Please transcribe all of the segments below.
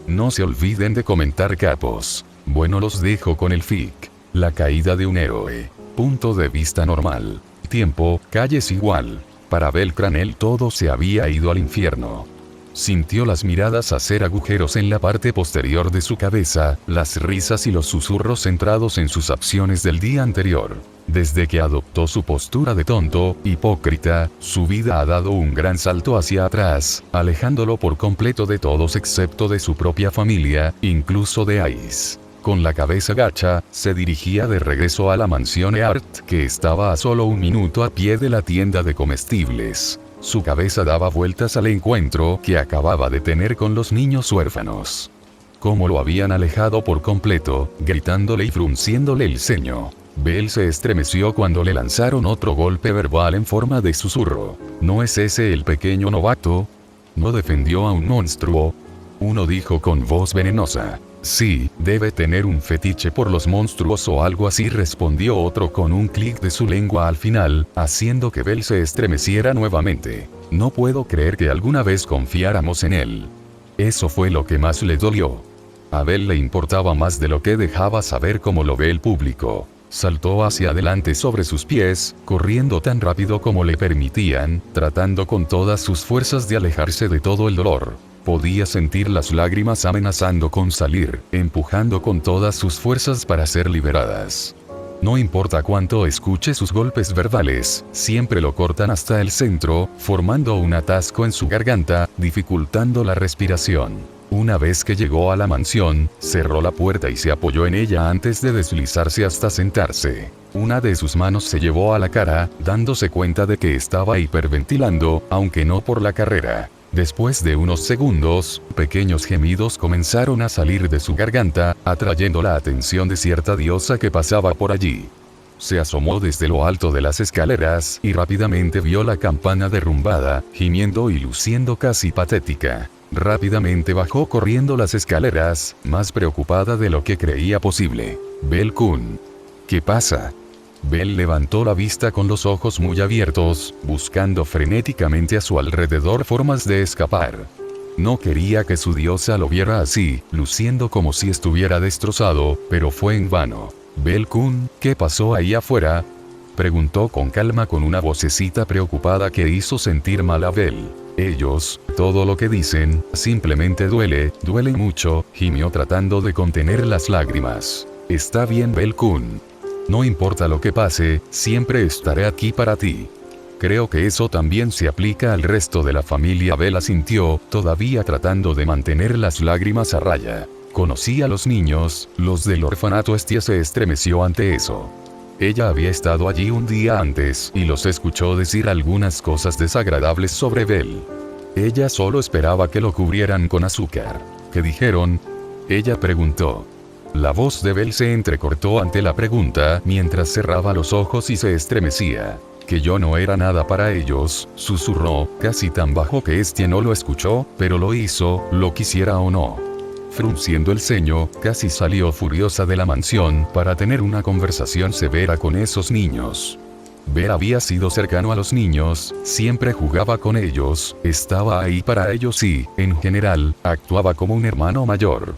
No se olviden de comentar, capos. Bueno, los dejo con el fic. La caída de un héroe. Punto de vista normal. Tiempo, calles igual. Para Bel Cranel todo se había ido al infierno. Sintió las miradas hacer agujeros en la parte posterior de su cabeza, las risas y los susurros centrados en sus acciones del día anterior. Desde que adoptó su postura de tonto, hipócrita, su vida ha dado un gran salto hacia atrás, alejándolo por completo de todos excepto de su propia familia, incluso de Ice. Con la cabeza gacha, se dirigía de regreso a la mansión Eart, que estaba a solo un minuto a pie de la tienda de comestibles. Su cabeza daba vueltas al encuentro que acababa de tener con los niños huérfanos. Cómo lo habían alejado por completo, gritándole y frunciéndole el ceño. Bel se estremeció cuando le lanzaron otro golpe verbal en forma de susurro. ¿No es ese el pequeño novato? ¿No defendió a un monstruo? Uno dijo con voz venenosa. Sí, debe tener un fetiche por los monstruos o algo así, respondió otro con un clic de su lengua al final, haciendo que Bel se estremeciera nuevamente. No puedo creer que alguna vez confiáramos en él. Eso fue lo que más le dolió. A Bel le importaba más de lo que dejaba saber cómo lo ve el público. Saltó hacia adelante sobre sus pies, corriendo tan rápido como le permitían, tratando con todas sus fuerzas de alejarse de todo el dolor. Podía sentir las lágrimas amenazando con salir, empujando con todas sus fuerzas para ser liberadas. No importa cuánto escuche sus golpes verbales, siempre lo cortan hasta el centro, formando un atasco en su garganta, dificultando la respiración. Una vez que llegó a la mansión, cerró la puerta y se apoyó en ella antes de deslizarse hasta sentarse. Una de sus manos se llevó a la cara, dándose cuenta de que estaba hiperventilando, aunque no por la carrera. Después de unos segundos, pequeños gemidos comenzaron a salir de su garganta, atrayendo la atención de cierta diosa que pasaba por allí. Se asomó desde lo alto de las escaleras y rápidamente vio la campana derrumbada, gimiendo y luciendo casi patética. Rápidamente bajó corriendo las escaleras, más preocupada de lo que creía posible. Bel-kun. ¿Qué pasa? Bel levantó la vista con los ojos muy abiertos, buscando frenéticamente a su alrededor formas de escapar. No quería que su diosa lo viera así, luciendo como si estuviera destrozado, pero fue en vano. Bel-kun, ¿qué pasó ahí afuera? Preguntó con calma con una vocecita preocupada que hizo sentir mal a Bel. Ellos, todo lo que dicen, simplemente duele mucho, gimió tratando de contener las lágrimas. Está bien, Bel-kun. No importa lo que pase, siempre estaré aquí para ti. Creo que eso también se aplica al resto de la familia. Bel asintió, todavía tratando de mantener las lágrimas a raya. Conocí a los niños, los del orfanato. Estia se estremeció ante eso. Ella había estado allí un día antes y los escuchó decir algunas cosas desagradables sobre Bel. Ella solo esperaba que lo cubrieran con azúcar. ¿Qué dijeron? Ella preguntó. La voz de Bel se entrecortó ante la pregunta mientras cerraba los ojos y se estremecía. Que yo no era nada para ellos, susurró, casi tan bajo que Estia no lo escuchó, pero lo hizo, lo quisiera o no. Frunciendo el ceño, casi salió furiosa de la mansión para tener una conversación severa con esos niños. Bel había sido cercano a los niños, siempre jugaba con ellos, estaba ahí para ellos y, en general, actuaba como un hermano mayor.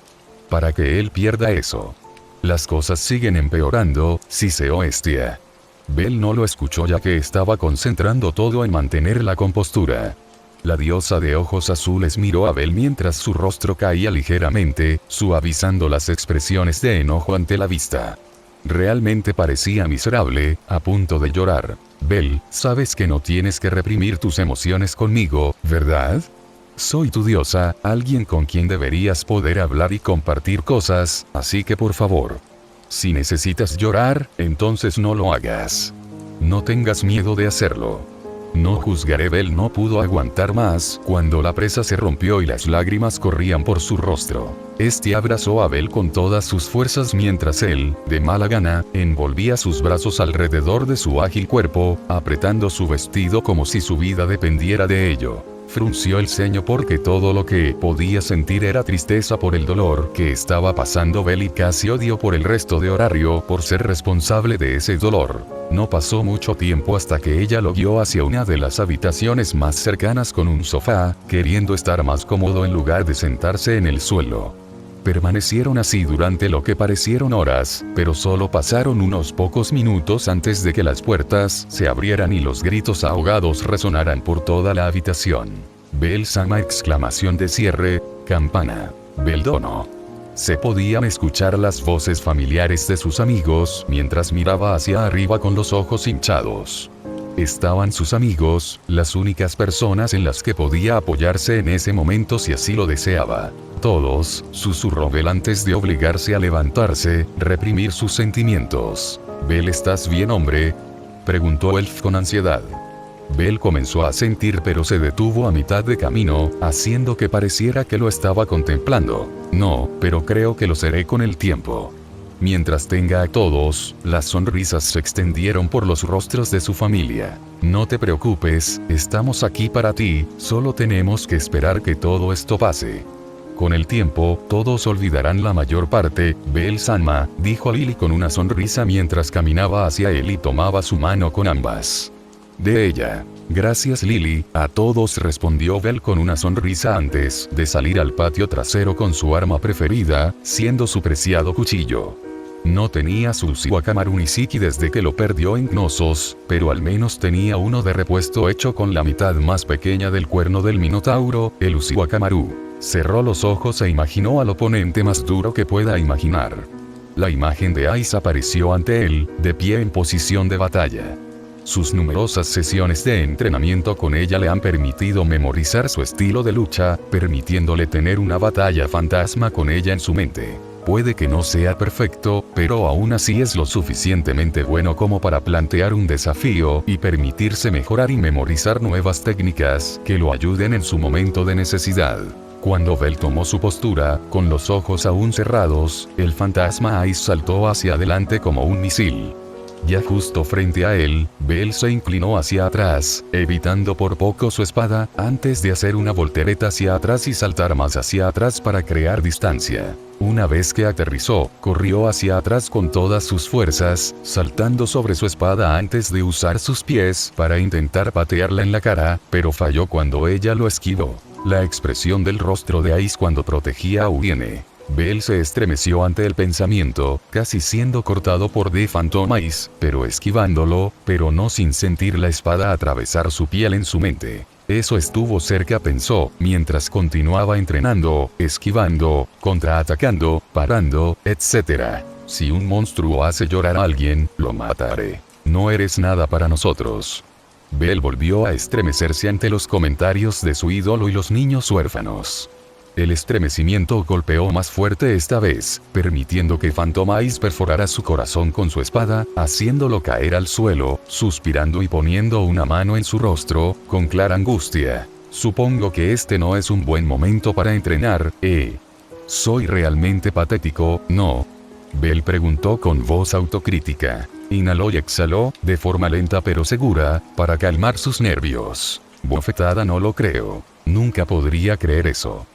Para que él pierda eso. Las cosas siguen empeorando, siseó Estia. Bel no lo escuchó ya que estaba concentrando todo en mantener la compostura. La diosa de ojos azules miró a Bel mientras su rostro caía ligeramente, suavizando las expresiones de enojo ante la vista. Realmente parecía miserable, a punto de llorar. Bel, sabes que no tienes que reprimir tus emociones conmigo, ¿verdad? Soy tu diosa, alguien con quien deberías poder hablar y compartir cosas, así que por favor. Si necesitas llorar, entonces no lo hagas. No tengas miedo de hacerlo. No juzgaré. Bel no pudo aguantar más cuando la presa se rompió y las lágrimas corrían por su rostro. Este abrazó a Bel con todas sus fuerzas mientras él, de mala gana, envolvía sus brazos alrededor de su ágil cuerpo, apretando su vestido como si su vida dependiera de ello. Frunció el ceño porque todo lo que podía sentir era tristeza por el dolor que estaba pasando Belle y casi odio por el resto de Horario por ser responsable de ese dolor. No pasó mucho tiempo hasta que ella lo guió hacia una de las habitaciones más cercanas con un sofá, queriendo estar más cómodo en lugar de sentarse en el suelo. Permanecieron así durante lo que parecieron horas, pero solo pasaron unos pocos minutos antes de que las puertas se abrieran y los gritos ahogados resonaran por toda la habitación. Belle-Sama exclamación de cierre, campana. Beldono. Se podían escuchar las voces familiares de sus amigos mientras miraba hacia arriba con los ojos hinchados. Estaban sus amigos, las únicas personas en las que podía apoyarse en ese momento si así lo deseaba. Todos, susurró Belle antes de obligarse a levantarse, reprimir sus sentimientos. Belle, ¿estás bien, hombre?, preguntó Elf con ansiedad. Belle comenzó a sentir pero se detuvo a mitad de camino, haciendo que pareciera que lo estaba contemplando. No, pero creo que lo seré con el tiempo. Mientras tenga a todos, las sonrisas se extendieron por los rostros de su familia. No te preocupes, estamos aquí para ti, solo tenemos que esperar que todo esto pase. Con el tiempo, todos olvidarán la mayor parte, Belle-Sama, dijo a Lily con una sonrisa mientras caminaba hacia él y tomaba su mano con ambas. De ella. Gracias, Lily, a todos, respondió Belle con una sonrisa antes de salir al patio trasero con su arma preferida, siendo su preciado cuchillo. No tenía su Uchiwa-Kamaru Nishiki desde que lo perdió en Knossos, pero al menos tenía uno de repuesto hecho con la mitad más pequeña del cuerno del Minotauro, el Uchiwa-Kamaru. Cerró los ojos e imaginó al oponente más duro que pueda imaginar. La imagen de Ice apareció ante él, de pie en posición de batalla. Sus numerosas sesiones de entrenamiento con ella le han permitido memorizar su estilo de lucha, permitiéndole tener una batalla fantasma con ella en su mente. Puede que no sea perfecto, pero aún así es lo suficientemente bueno como para plantear un desafío y permitirse mejorar y memorizar nuevas técnicas que lo ayuden en su momento de necesidad. Cuando Belle tomó su postura, con los ojos aún cerrados, el fantasma Ice saltó hacia adelante como un misil. Ya justo frente a él, Belle se inclinó hacia atrás, evitando por poco su espada, antes de hacer una voltereta hacia atrás y saltar más hacia atrás para crear distancia. Una vez que aterrizó, corrió hacia atrás con todas sus fuerzas, saltando sobre su espada antes de usar sus pies para intentar patearla en la cara, pero falló cuando ella lo esquivó. La expresión del rostro de Ice cuando protegía a Uine. Belle se estremeció ante el pensamiento, casi siendo cortado por The Phantom Ice, pero esquivándolo, pero no sin sentir la espada atravesar su piel en su mente. Eso estuvo cerca, pensó, mientras continuaba entrenando, esquivando, contraatacando, parando, etc. Si un monstruo hace llorar a alguien, lo mataré. No eres nada para nosotros. Belle volvió a estremecerse ante los comentarios de su ídolo y los niños huérfanos. El estremecimiento golpeó más fuerte esta vez, permitiendo que Phantom Ice perforara su corazón con su espada, haciéndolo caer al suelo, suspirando y poniendo una mano en su rostro, con clara angustia. Supongo que este no es un buen momento para entrenar, ¿eh? ¿Soy realmente patético, no? Belle preguntó con voz autocrítica. Inhaló y exhaló, de forma lenta pero segura, para calmar sus nervios. Bofetada, no lo creo. Nunca podría creer eso.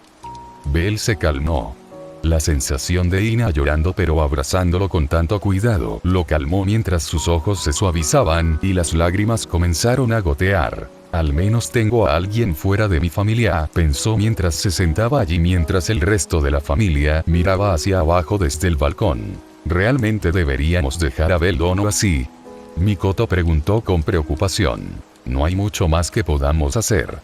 Belle se calmó. La sensación de Ina llorando pero abrazándolo con tanto cuidado lo calmó mientras sus ojos se suavizaban y las lágrimas comenzaron a gotear. Al menos tengo a alguien fuera de mi familia, pensó mientras se sentaba allí mientras el resto de la familia miraba hacia abajo desde el balcón. ¿Realmente deberíamos dejar a Beldono así?, Mikoto preguntó con preocupación. No hay mucho más que podamos hacer.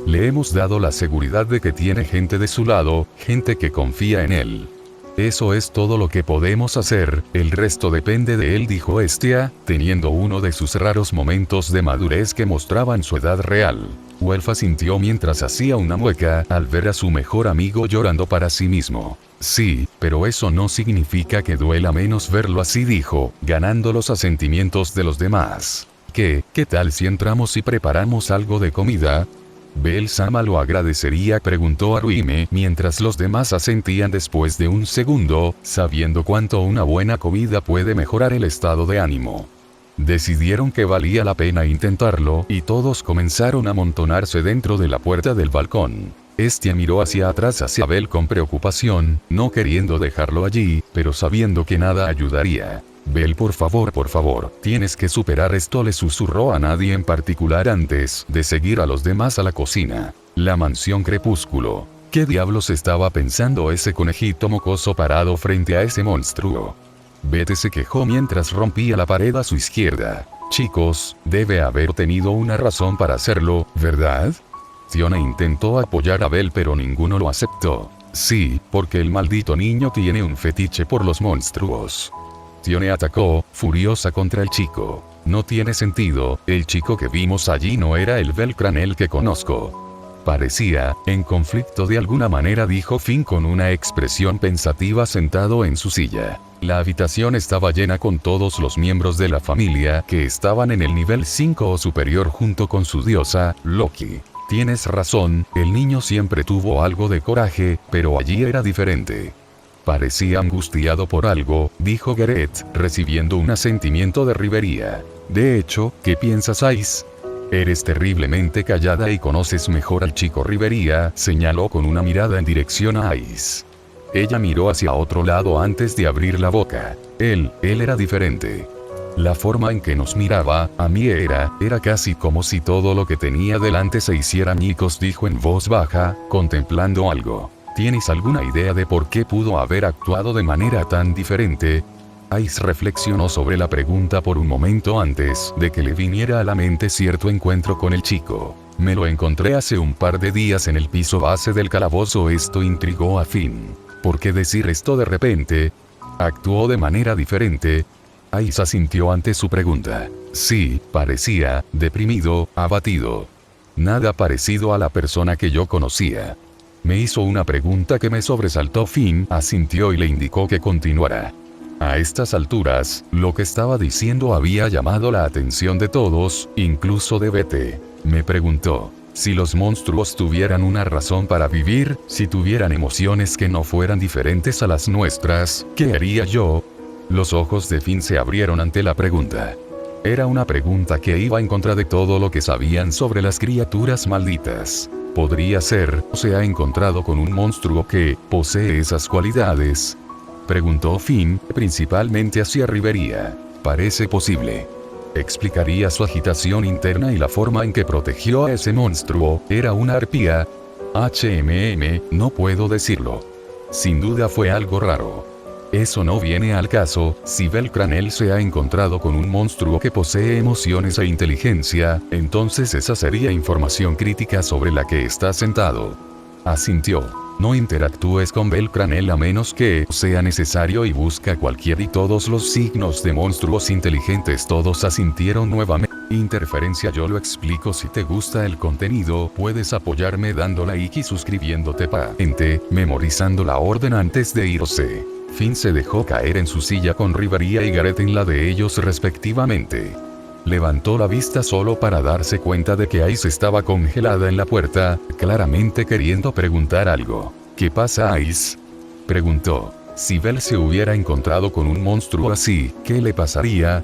Le hemos dado la seguridad de que tiene gente de su lado, gente que confía en él. Eso es todo lo que podemos hacer, el resto depende de él, dijo Estia, teniendo uno de sus raros momentos de madurez que mostraban su edad real. Huelfa sintió mientras hacía una mueca al ver a su mejor amigo llorando para sí mismo. Sí, pero eso no significa que duela menos verlo así, dijo, ganando los asentimientos de los demás. ¿Qué tal si entramos y preparamos algo de comida? ¿Belle-Sama lo agradecería?, preguntó Haruhime mientras los demás asentían después de un segundo, sabiendo cuánto una buena comida puede mejorar el estado de ánimo. Decidieron que valía la pena intentarlo y todos comenzaron a amontonarse dentro de la puerta del balcón. Este miró hacia atrás hacia Bell con preocupación, no queriendo dejarlo allí, pero sabiendo que nada ayudaría. Bell, por favor, tienes que superar esto, le susurró a nadie en particular antes de seguir a los demás a la cocina. La mansión Crepúsculo. ¿Qué diablos estaba pensando ese conejito mocoso parado frente a ese monstruo? Beth se quejó mientras rompía la pared a su izquierda. Chicos, debe haber tenido una razón para hacerlo, ¿verdad? Tiona intentó apoyar a Bell pero ninguno lo aceptó. Sí, porque el maldito niño tiene un fetiche por los monstruos. Tione atacó, furiosa contra el chico. No tiene sentido, el chico que vimos allí no era el Bell Cranell que conozco. Parecía, en conflicto de alguna manera, dijo Finn con una expresión pensativa sentado en su silla. La habitación estaba llena con todos los miembros de la familia que estaban en el nivel 5 o superior junto con su diosa, Loki. Tienes razón, el niño siempre tuvo algo de coraje, pero allí era diferente. Parecía angustiado por algo, dijo Gareth, recibiendo un asentimiento de Rivería. De hecho, ¿qué piensas, Ice? Eres terriblemente callada y conoces mejor al chico. Rivería señaló con una mirada en dirección a Ice. Ella miró hacia otro lado antes de abrir la boca. Él era diferente. La forma en que nos miraba, a mí era casi como si todo lo que tenía delante se hiciera añicos, dijo en voz baja, contemplando algo. ¿Tienes alguna idea de por qué pudo haber actuado de manera tan diferente? Ice reflexionó sobre la pregunta por un momento antes de que le viniera a la mente cierto encuentro con el chico. Me lo encontré hace un par de días en el piso base del calabozo. Esto intrigó a Finn. ¿Por qué decir esto de repente? ¿Actuó de manera diferente? Ice asintió ante su pregunta. Sí, parecía deprimido, abatido. Nada parecido a la persona que yo conocía. Me hizo una pregunta que me sobresaltó. Finn asintió y le indicó que continuara. A estas alturas, lo que estaba diciendo había llamado la atención de todos, incluso de Beth. Me preguntó, si los monstruos tuvieran una razón para vivir, si tuvieran emociones que no fueran diferentes a las nuestras, ¿qué haría yo? Los ojos de Finn se abrieron ante la pregunta. Era una pregunta que iba en contra de todo lo que sabían sobre las criaturas malditas. ¿Podría ser, o se ha encontrado con un monstruo que posee esas cualidades? Preguntó Finn, principalmente hacia Rivería. Parece posible. Explicaría su agitación interna y la forma en que protegió a ese monstruo. ¿Era una arpía? No puedo decirlo. Sin duda fue algo raro. Eso no viene al caso. Si Bell Cranell se ha encontrado con un monstruo que posee emociones e inteligencia, entonces esa sería información crítica sobre la que está sentado. Asintió. No interactúes con Bell Cranell a menos que sea necesario y busca cualquier y todos los signos de monstruos inteligentes. Todos asintieron nuevamente. Interferencia. Yo lo explico. Si te gusta el contenido, puedes apoyarme dando like y suscribiéndote memorizando la orden antes de irse. Finn se dejó caer en su silla con Rivería y Gareth en la de ellos respectivamente. Levantó la vista solo para darse cuenta de que Ice estaba congelada en la puerta, claramente queriendo preguntar algo. ¿Qué pasa, Ice? Preguntó. Si Bell se hubiera encontrado con un monstruo así, ¿qué le pasaría?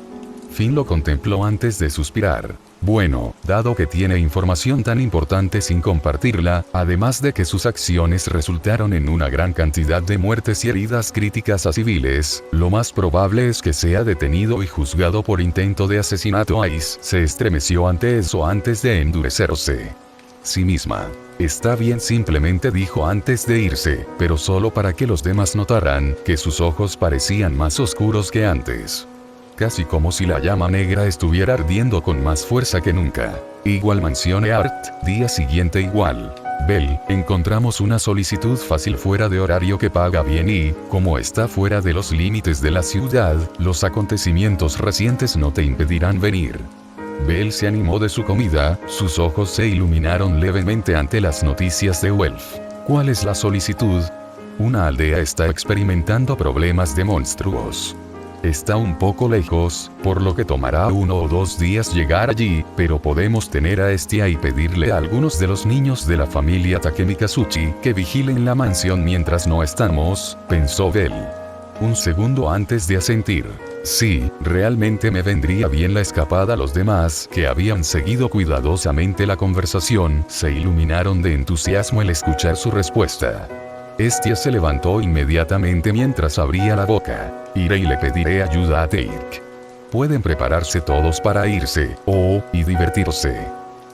Finn lo contempló antes de suspirar. Bueno, dado que tiene información tan importante sin compartirla, además de que sus acciones resultaron en una gran cantidad de muertes y heridas críticas a civiles, lo más probable es que sea detenido y juzgado por intento de asesinato. Ice se estremeció ante eso antes de endurecerse. Sí misma. Está bien, simplemente dijo antes de irse, pero solo para que los demás notaran que sus ojos parecían más oscuros que antes. Casi como si la llama negra estuviera ardiendo con más fuerza que nunca. Igual mansión Art, día siguiente igual. Bell, encontramos una solicitud fácil fuera de horario que paga bien y, como está fuera de los límites de la ciudad, los acontecimientos recientes no te impedirán venir. Bell se animó de su comida, sus ojos se iluminaron levemente ante las noticias de Welf. ¿Cuál es la solicitud? Una aldea está experimentando problemas de monstruos. Está un poco lejos, por lo que tomará 1 o 2 días llegar allí, pero podemos tener a Estia y pedirle a algunos de los niños de la familia Takemikazuchi que vigilen la mansión mientras no estamos, pensó Bell. un segundo antes de asentir. Sí, realmente me vendría bien la escapada. Los demás, que habían seguido cuidadosamente la conversación, se iluminaron de entusiasmo al escuchar su respuesta. Estia se levantó inmediatamente mientras abría la boca. Iré y le pediré ayuda a Teik. Pueden prepararse todos para irse, y divertirse.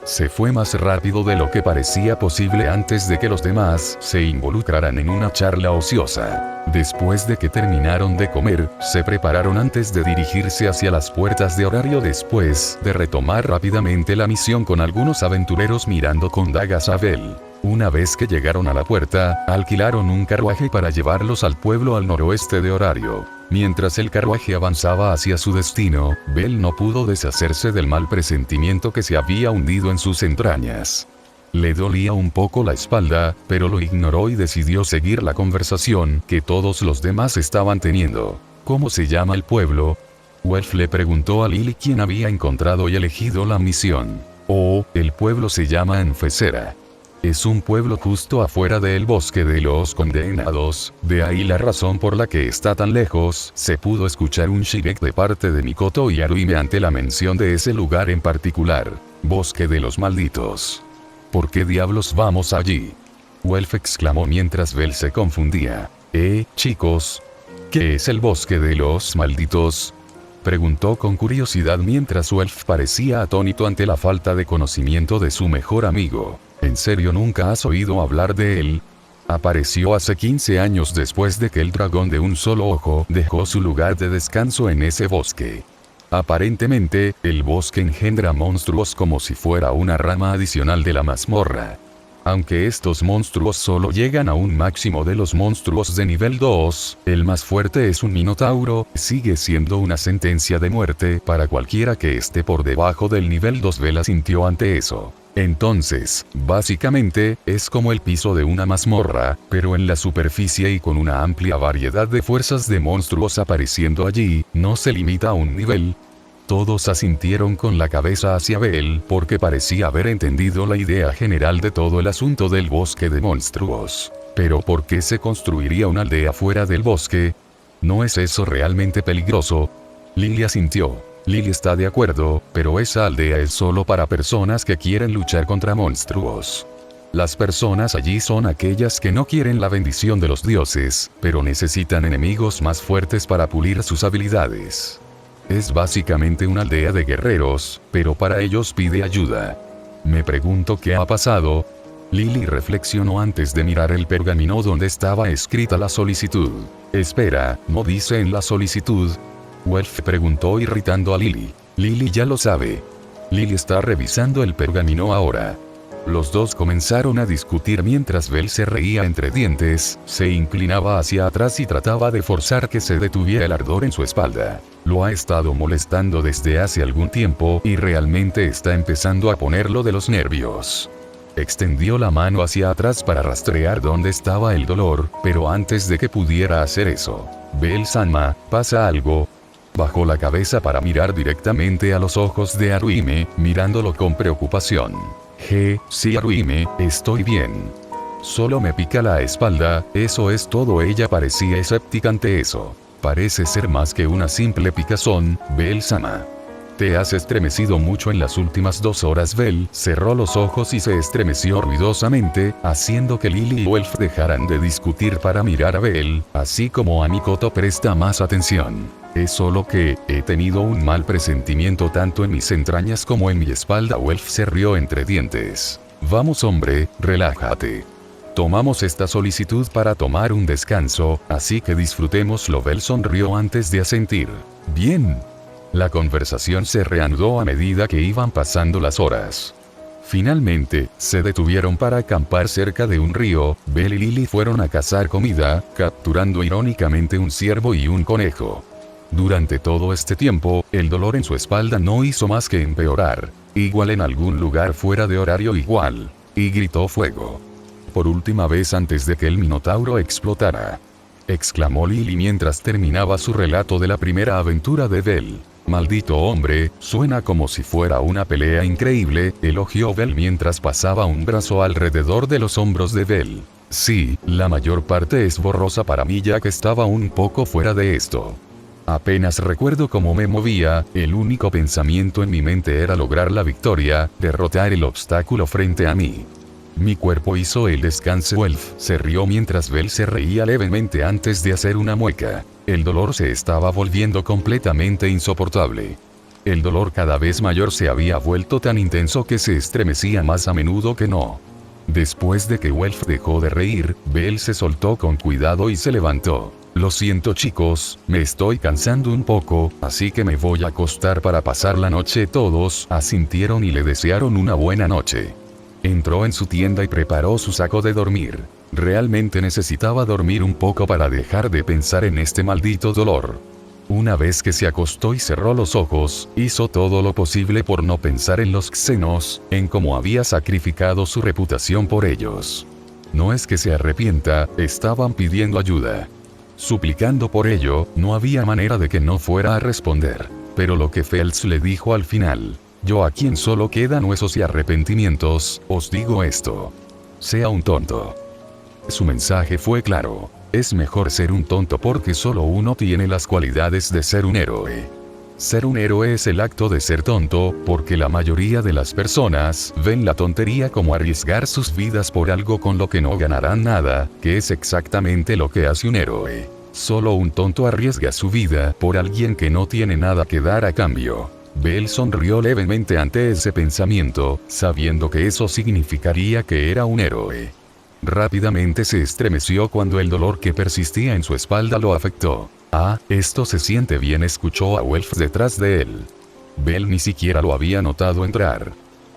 Se fue más rápido de lo que parecía posible antes de que los demás se involucraran en una charla ociosa. Después de que terminaron de comer, se prepararon antes de dirigirse hacia las puertas de horario después de retomar rápidamente la misión con algunos aventureros mirando con dagas a Bell. Una vez que llegaron a la puerta, alquilaron un carruaje para llevarlos al pueblo al noroeste de horario. Mientras el carruaje avanzaba hacia su destino, Bell no pudo deshacerse del mal presentimiento que se había hundido en sus entrañas. Le dolía un poco la espalda, pero lo ignoró y decidió seguir la conversación que todos los demás estaban teniendo. ¿Cómo se llama el pueblo? Welf le preguntó a Lily quién había encontrado y elegido la misión. El pueblo se llama Enfesera. Es un pueblo justo afuera del bosque de los condenados, de ahí la razón por la que está tan lejos. Se pudo escuchar un shibek de parte de Mikoto y Haruhime ante la mención de ese lugar en particular. Bosque de los malditos. ¿Por qué diablos vamos allí? Welf exclamó mientras Bell se confundía. Chicos. ¿Qué es el bosque de los malditos? Preguntó con curiosidad mientras Welf parecía atónito ante la falta de conocimiento de su mejor amigo. ¿En serio nunca has oído hablar de él? Apareció hace 15 años después de que el dragón de un solo ojo dejó su lugar de descanso en ese bosque. Aparentemente, el bosque engendra monstruos como si fuera una rama adicional de la mazmorra. Aunque estos monstruos solo llegan a un máximo de los monstruos de nivel 2, el más fuerte es un minotauro, sigue siendo una sentencia de muerte para cualquiera que esté por debajo del nivel 2. Vela sintió ante eso. Entonces, básicamente, es como el piso de una mazmorra, pero en la superficie y con una amplia variedad de fuerzas de monstruos apareciendo allí, no se limita a un nivel. Todos asintieron con la cabeza hacia Bell porque parecía haber entendido la idea general de todo el asunto del bosque de monstruos. Pero ¿por qué se construiría una aldea fuera del bosque? ¿No es eso realmente peligroso? Lily asintió. Lily está de acuerdo, pero esa aldea es solo para personas que quieren luchar contra monstruos. Las personas allí son aquellas que no quieren la bendición de los dioses, pero necesitan enemigos más fuertes para pulir sus habilidades. Es básicamente una aldea de guerreros, pero para ellos pide ayuda. Me pregunto qué ha pasado. Lily reflexionó antes de mirar el pergamino donde estaba escrita la solicitud. Espera, ¿no dice en la solicitud? Welf preguntó irritando a Lily. Lily ya lo sabe. Lily está revisando el pergamino ahora. Los dos comenzaron a discutir mientras Bell se reía entre dientes, se inclinaba hacia atrás y trataba de forzar que se detuviera el ardor en su espalda. Lo ha estado molestando desde hace algún tiempo y realmente está empezando a ponerlo de los nervios. Extendió la mano hacia atrás para rastrear dónde estaba el dolor, pero antes de que pudiera hacer eso, Bell-sama, ¿pasa algo? Bajó la cabeza para mirar directamente a los ojos de Haruhime, mirándolo con preocupación. Sí Haruhime, estoy bien. Solo me pica la espalda, eso es todo. Ella parecía escéptica ante eso. Parece ser más que una simple picazón, Bell-sama. Te has estremecido mucho en las últimas 2 horas. Bell cerró los ojos y se estremeció ruidosamente, haciendo que Lily y Welf dejaran de discutir para mirar a Bell, así como a Mikoto. Presta más atención. Es solo que, he tenido un mal presentimiento tanto en mis entrañas como en mi espalda. Welf se rió entre dientes. Vamos hombre, relájate. Tomamos esta solicitud para tomar un descanso, así que disfrutémoslo. Bell sonrió antes de asentir. Bien. La conversación se reanudó a medida que iban pasando las horas. Finalmente, se detuvieron para acampar cerca de un río. Bell y Lily fueron a cazar comida, capturando irónicamente un ciervo y un conejo. Durante todo este tiempo, el dolor en su espalda no hizo más que empeorar. Igual en algún lugar fuera de horario igual. Y gritó fuego. Por última vez antes de que el minotauro explotara. Exclamó Lily mientras terminaba su relato de la primera aventura de Bell. Maldito hombre, suena como si fuera una pelea increíble, elogió Bell mientras pasaba un brazo alrededor de los hombros de Bell. Sí, la mayor parte es borrosa para mí ya que estaba un poco fuera de esto. Apenas recuerdo cómo me movía, el único pensamiento en mi mente era lograr la victoria, derrotar el obstáculo frente a mí. Mi cuerpo hizo el descanso. Wolf se rió mientras Bell se reía levemente antes de hacer una mueca. El dolor se estaba volviendo completamente insoportable. El dolor cada vez mayor se había vuelto tan intenso que se estremecía más a menudo que no. Después de que Wolf dejó de reír, Bell se soltó con cuidado y se levantó. Lo siento chicos, me estoy cansando un poco, así que me voy a acostar para pasar la noche. Todos asintieron y le desearon una buena noche. Entró en su tienda y preparó su saco de dormir. Realmente necesitaba dormir un poco para dejar de pensar en este maldito dolor. Una vez que se acostó y cerró los ojos, hizo todo lo posible por no pensar en los xenos, en cómo había sacrificado su reputación por ellos. No es que se arrepienta, estaban pidiendo ayuda. Suplicando por ello, no había manera de que no fuera a responder. Pero lo que Phelps le dijo al final: yo a quien solo quedan huesos y arrepentimientos, os digo esto. Sea un tonto. Su mensaje fue claro. Es mejor ser un tonto porque solo uno tiene las cualidades de ser un héroe. Ser un héroe es el acto de ser tonto, porque la mayoría de las personas ven la tontería como arriesgar sus vidas por algo con lo que no ganarán nada, que es exactamente lo que hace un héroe. Solo un tonto arriesga su vida por alguien que no tiene nada que dar a cambio. Bell sonrió levemente ante ese pensamiento, sabiendo que eso significaría que era un héroe. Rápidamente se estremeció cuando el dolor que persistía en su espalda lo afectó. Ah, esto se siente bien, escuchó a Wolf detrás de él. Bell ni siquiera lo había notado entrar.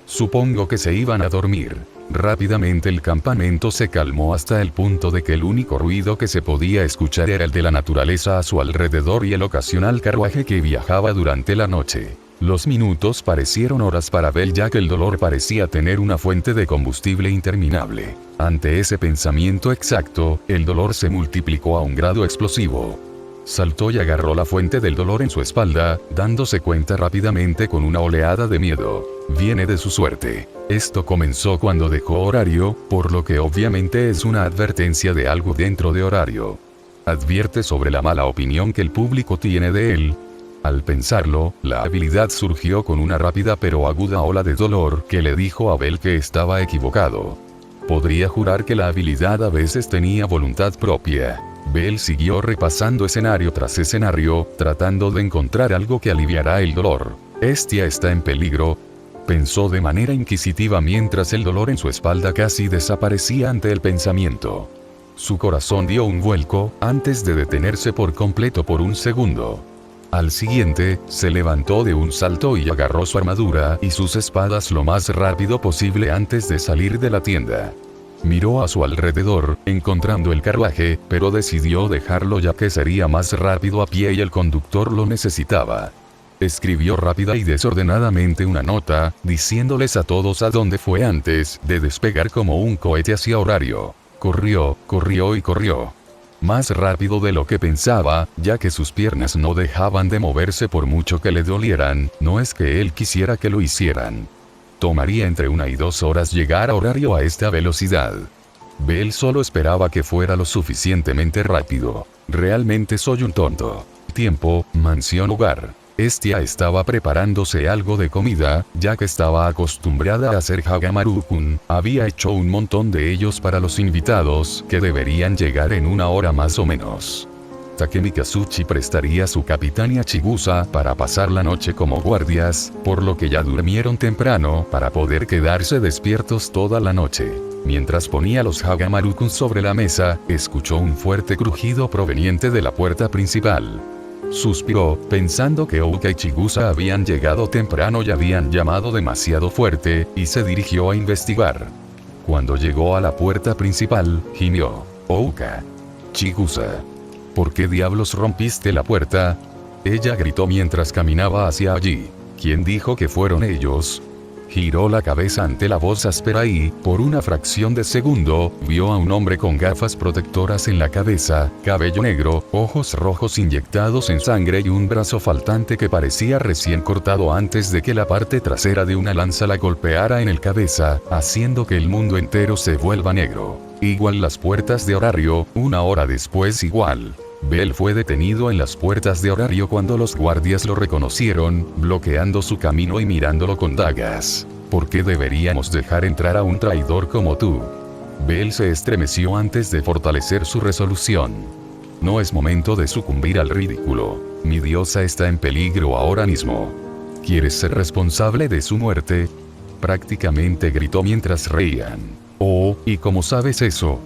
Supongo que se iban a dormir. Rápidamente el campamento se calmó hasta el punto de que el único ruido que se podía escuchar era el de la naturaleza a su alrededor y el ocasional carruaje que viajaba durante la noche. Los minutos parecieron horas para Bell ya que el dolor parecía tener una fuente de combustible interminable. Ante ese pensamiento exacto, el dolor se multiplicó a un grado explosivo. Saltó y agarró la fuente del dolor en su espalda, dándose cuenta rápidamente con una oleada de miedo. Viene de su suerte. Esto comenzó cuando dejó horario, por lo que obviamente es una advertencia de algo dentro de horario. Advierte sobre la mala opinión que el público tiene de él. Al pensarlo, la habilidad surgió con una rápida pero aguda ola de dolor que le dijo a Bell que estaba equivocado. Podría jurar que la habilidad a veces tenía voluntad propia. Bell siguió repasando escenario tras escenario, tratando de encontrar algo que aliviara el dolor. «Estia está en peligro», pensó de manera inquisitiva mientras el dolor en su espalda casi desaparecía ante el pensamiento. Su corazón dio un vuelco, antes de detenerse por completo por un segundo. Al siguiente, se levantó de un salto y agarró su armadura y sus espadas lo más rápido posible antes de salir de la tienda. Miró a su alrededor, encontrando el carruaje, pero decidió dejarlo ya que sería más rápido a pie y el conductor lo necesitaba. Escribió rápida y desordenadamente una nota, diciéndoles a todos a dónde fue antes de despegar como un cohete hacia horario. Corrió, corrió y corrió. Más rápido de lo que pensaba, ya que sus piernas no dejaban de moverse por mucho que le dolieran, no es que él quisiera que lo hicieran. Tomaría entre 1 y 2 horas llegar a horario a esta velocidad. Bell solo esperaba que fuera lo suficientemente rápido. Realmente soy un tonto. Tiempo, mansión hogar. Estia estaba preparándose algo de comida, ya que estaba acostumbrada a hacer Hagamaru-kun. Había hecho un montón de ellos para los invitados, que deberían llegar en 1 hora más o menos. Takemi Kazuchi prestaría su capitania Chigusa para pasar la noche como guardias, por lo que ya durmieron temprano para poder quedarse despiertos toda la noche. Mientras ponía los Hagamaru-kun sobre la mesa, escuchó un fuerte crujido proveniente de la puerta principal. Suspiró, pensando que Ouka y Chigusa habían llegado temprano y habían llamado demasiado fuerte, y se dirigió a investigar. Cuando llegó a la puerta principal, gimió: «Ouka. Chigusa. ¿Por qué diablos rompiste la puerta?». Ella gritó mientras caminaba hacia allí. «¿Quién dijo que fueron ellos?». Giró la cabeza ante la voz áspera y, por una fracción de segundo, vio a un hombre con gafas protectoras en la cabeza, cabello negro, ojos rojos inyectados en sangre y un brazo faltante que parecía recién cortado antes de que la parte trasera de una lanza la golpeara en el cabeza, haciendo que el mundo entero se vuelva negro. Igual las puertas de horario, una hora después igual. Bell fue detenido en las puertas de horario cuando los guardias lo reconocieron, bloqueando su camino y mirándolo con dagas. ¿Por qué deberíamos dejar entrar a un traidor como tú? Bell se estremeció antes de fortalecer su resolución. No es momento de sucumbir al ridículo. Mi diosa está en peligro ahora mismo. ¿Quieres ser responsable de su muerte? Prácticamente gritó mientras reían. Oh, ¿y cómo sabes eso?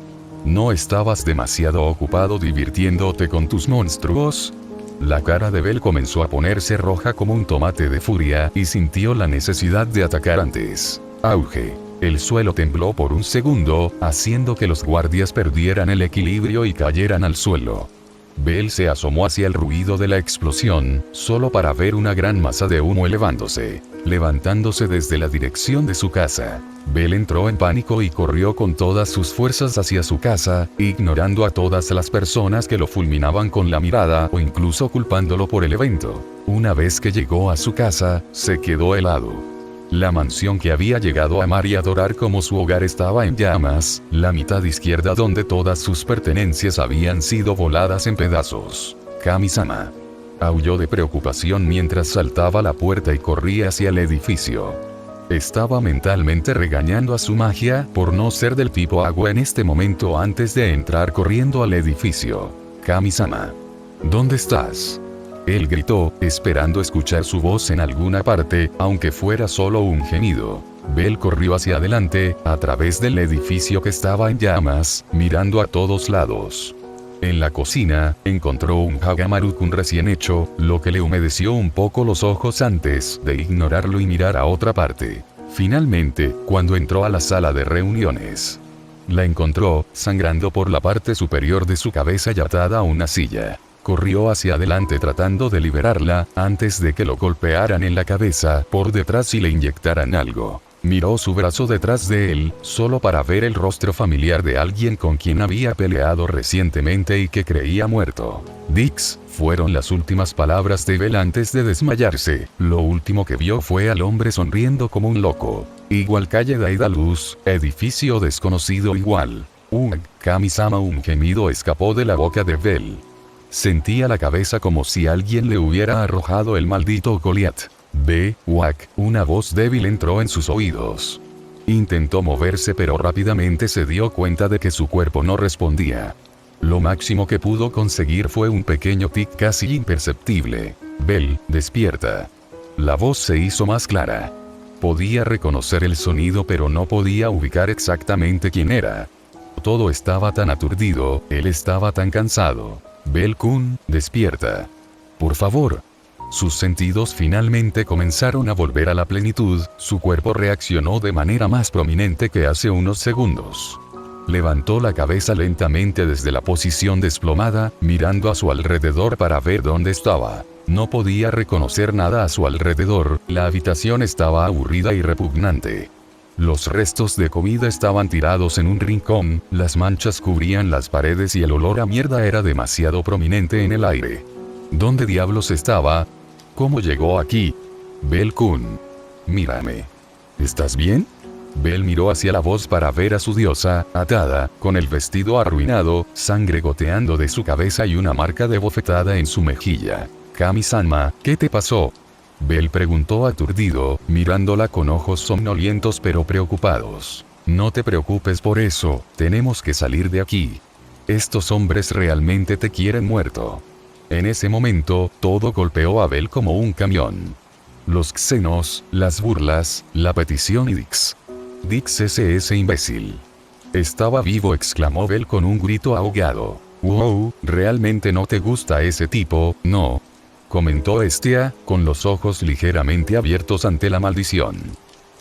¿No estabas demasiado ocupado divirtiéndote con tus monstruos? La cara de Bell comenzó a ponerse roja como un tomate de furia y sintió la necesidad de atacar antes. Auge. El suelo tembló por un segundo, haciendo que los guardias perdieran el equilibrio y cayeran al suelo. Bell se asomó hacia el ruido de la explosión, solo para ver una gran masa de humo levantándose desde la dirección de su casa. Bell entró en pánico y corrió con todas sus fuerzas hacia su casa, ignorando a todas las personas que lo fulminaban con la mirada o incluso culpándolo por el evento. Una vez que llegó a su casa, se quedó helado. La mansión que había llegado a amar y adorar como su hogar estaba en llamas, la mitad izquierda donde todas sus pertenencias habían sido voladas en pedazos. Kami-sama. Aulló de preocupación mientras saltaba la puerta y corría hacia el edificio. Estaba mentalmente regañando a su magia por no ser del tipo agua en este momento antes de entrar corriendo al edificio. Kami-sama. ¿Dónde estás? Él gritó, esperando escuchar su voz en alguna parte, aunque fuera solo un gemido. Bell corrió hacia adelante, a través del edificio que estaba en llamas, mirando a todos lados. En la cocina, encontró un Hagamaru-kun recién hecho, lo que le humedeció un poco los ojos antes de ignorarlo y mirar a otra parte. Finalmente, cuando entró a la sala de reuniones, la encontró, sangrando por la parte superior de su cabeza y atada a una silla. Corrió hacia adelante tratando de liberarla, antes de que lo golpearan en la cabeza por detrás y le inyectaran algo. Miró su brazo detrás de él, solo para ver el rostro familiar de alguien con quien había peleado recientemente y que creía muerto. Dix, fueron las últimas palabras de Bell antes de desmayarse. Lo último que vio fue al hombre sonriendo como un loco. Igual calle Daedalus, edificio desconocido igual. Kami-sama. Un gemido escapó de la boca de Bell. Sentía la cabeza como si alguien le hubiera arrojado el maldito Goliath. Una voz débil entró en sus oídos. Intentó moverse pero rápidamente se dio cuenta de que su cuerpo no respondía. Lo máximo que pudo conseguir fue un pequeño tic casi imperceptible. Bell, despierta. La voz se hizo más clara. Podía reconocer el sonido pero no podía ubicar exactamente quién era. Todo estaba tan aturdido, él estaba tan cansado. Bell-kun, despierta. Por favor. Sus sentidos finalmente comenzaron a volver a la plenitud, su cuerpo reaccionó de manera más prominente que hace unos segundos. Levantó la cabeza lentamente desde la posición desplomada, mirando a su alrededor para ver dónde estaba. No podía reconocer nada a su alrededor, la habitación estaba aburrida y repugnante. Los restos de comida estaban tirados en un rincón, las manchas cubrían las paredes y el olor a mierda era demasiado prominente en el aire. ¿Dónde diablos estaba? ¿Cómo llegó aquí? Bell-kun. Mírame. ¿Estás bien? Bell miró hacia la voz para ver a su diosa, atada, con el vestido arruinado, sangre goteando de su cabeza y una marca de bofetada en su mejilla. Kami-sama, ¿qué te pasó? Bell preguntó aturdido, mirándola con ojos somnolientos pero preocupados. No te preocupes por eso, tenemos que salir de aquí. Estos hombres realmente te quieren muerto. En ese momento, todo golpeó a Bell como un camión. Los xenos, las burlas, la petición y Dix. Dix es ese imbécil. Estaba vivo, exclamó Bell con un grito ahogado. Wow, ¿realmente no te gusta ese tipo, no? Comentó Estia, con los ojos ligeramente abiertos ante la maldición.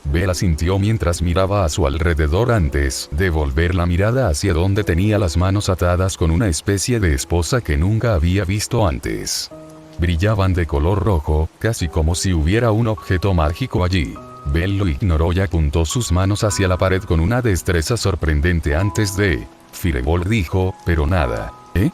Bell asintió mientras miraba a su alrededor antes de volver la mirada hacia donde tenía las manos atadas con una especie de esposa que nunca había visto antes. Brillaban de color rojo, casi como si hubiera un objeto mágico allí. Bell lo ignoró y apuntó sus manos hacia la pared con una destreza sorprendente antes de... Fireball dijo, pero nada. ¿Eh?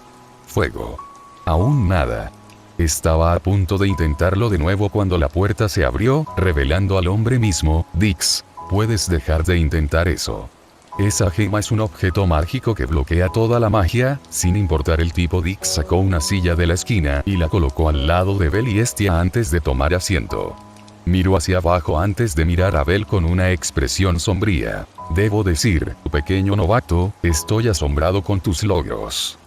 Fuego. Aún nada. Estaba a punto de intentarlo de nuevo cuando la puerta se abrió, revelando al hombre mismo. Dix, puedes dejar de intentar eso. Esa gema es un objeto mágico que bloquea toda la magia, sin importar el tipo. Dix sacó una silla de la esquina y la colocó al lado de Bell y Estia antes de tomar asiento. Miró hacia abajo antes de mirar a Bell con una expresión sombría. Debo decir, pequeño novato, estoy asombrado con tus logros.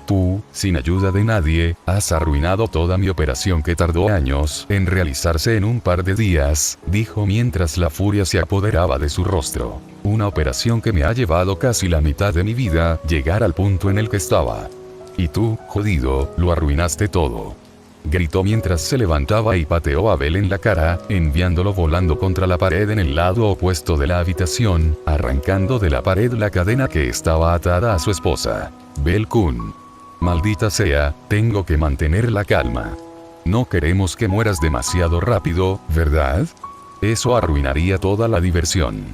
Tú, sin ayuda de nadie, has arruinado toda mi operación que tardó años en realizarse en un par de días, dijo mientras la furia se apoderaba de su rostro. Una operación que me ha llevado casi la mitad de mi vida, llegar al punto en el que estaba. Y tú, jodido, lo arruinaste todo. Gritó mientras se levantaba y pateó a Bell en la cara, enviándolo volando contra la pared en el lado opuesto de la habitación, arrancando de la pared la cadena que estaba atada a su esposa. Bell-kun. Maldita sea, tengo que mantener la calma. No queremos que mueras demasiado rápido, ¿verdad? Eso arruinaría toda la diversión.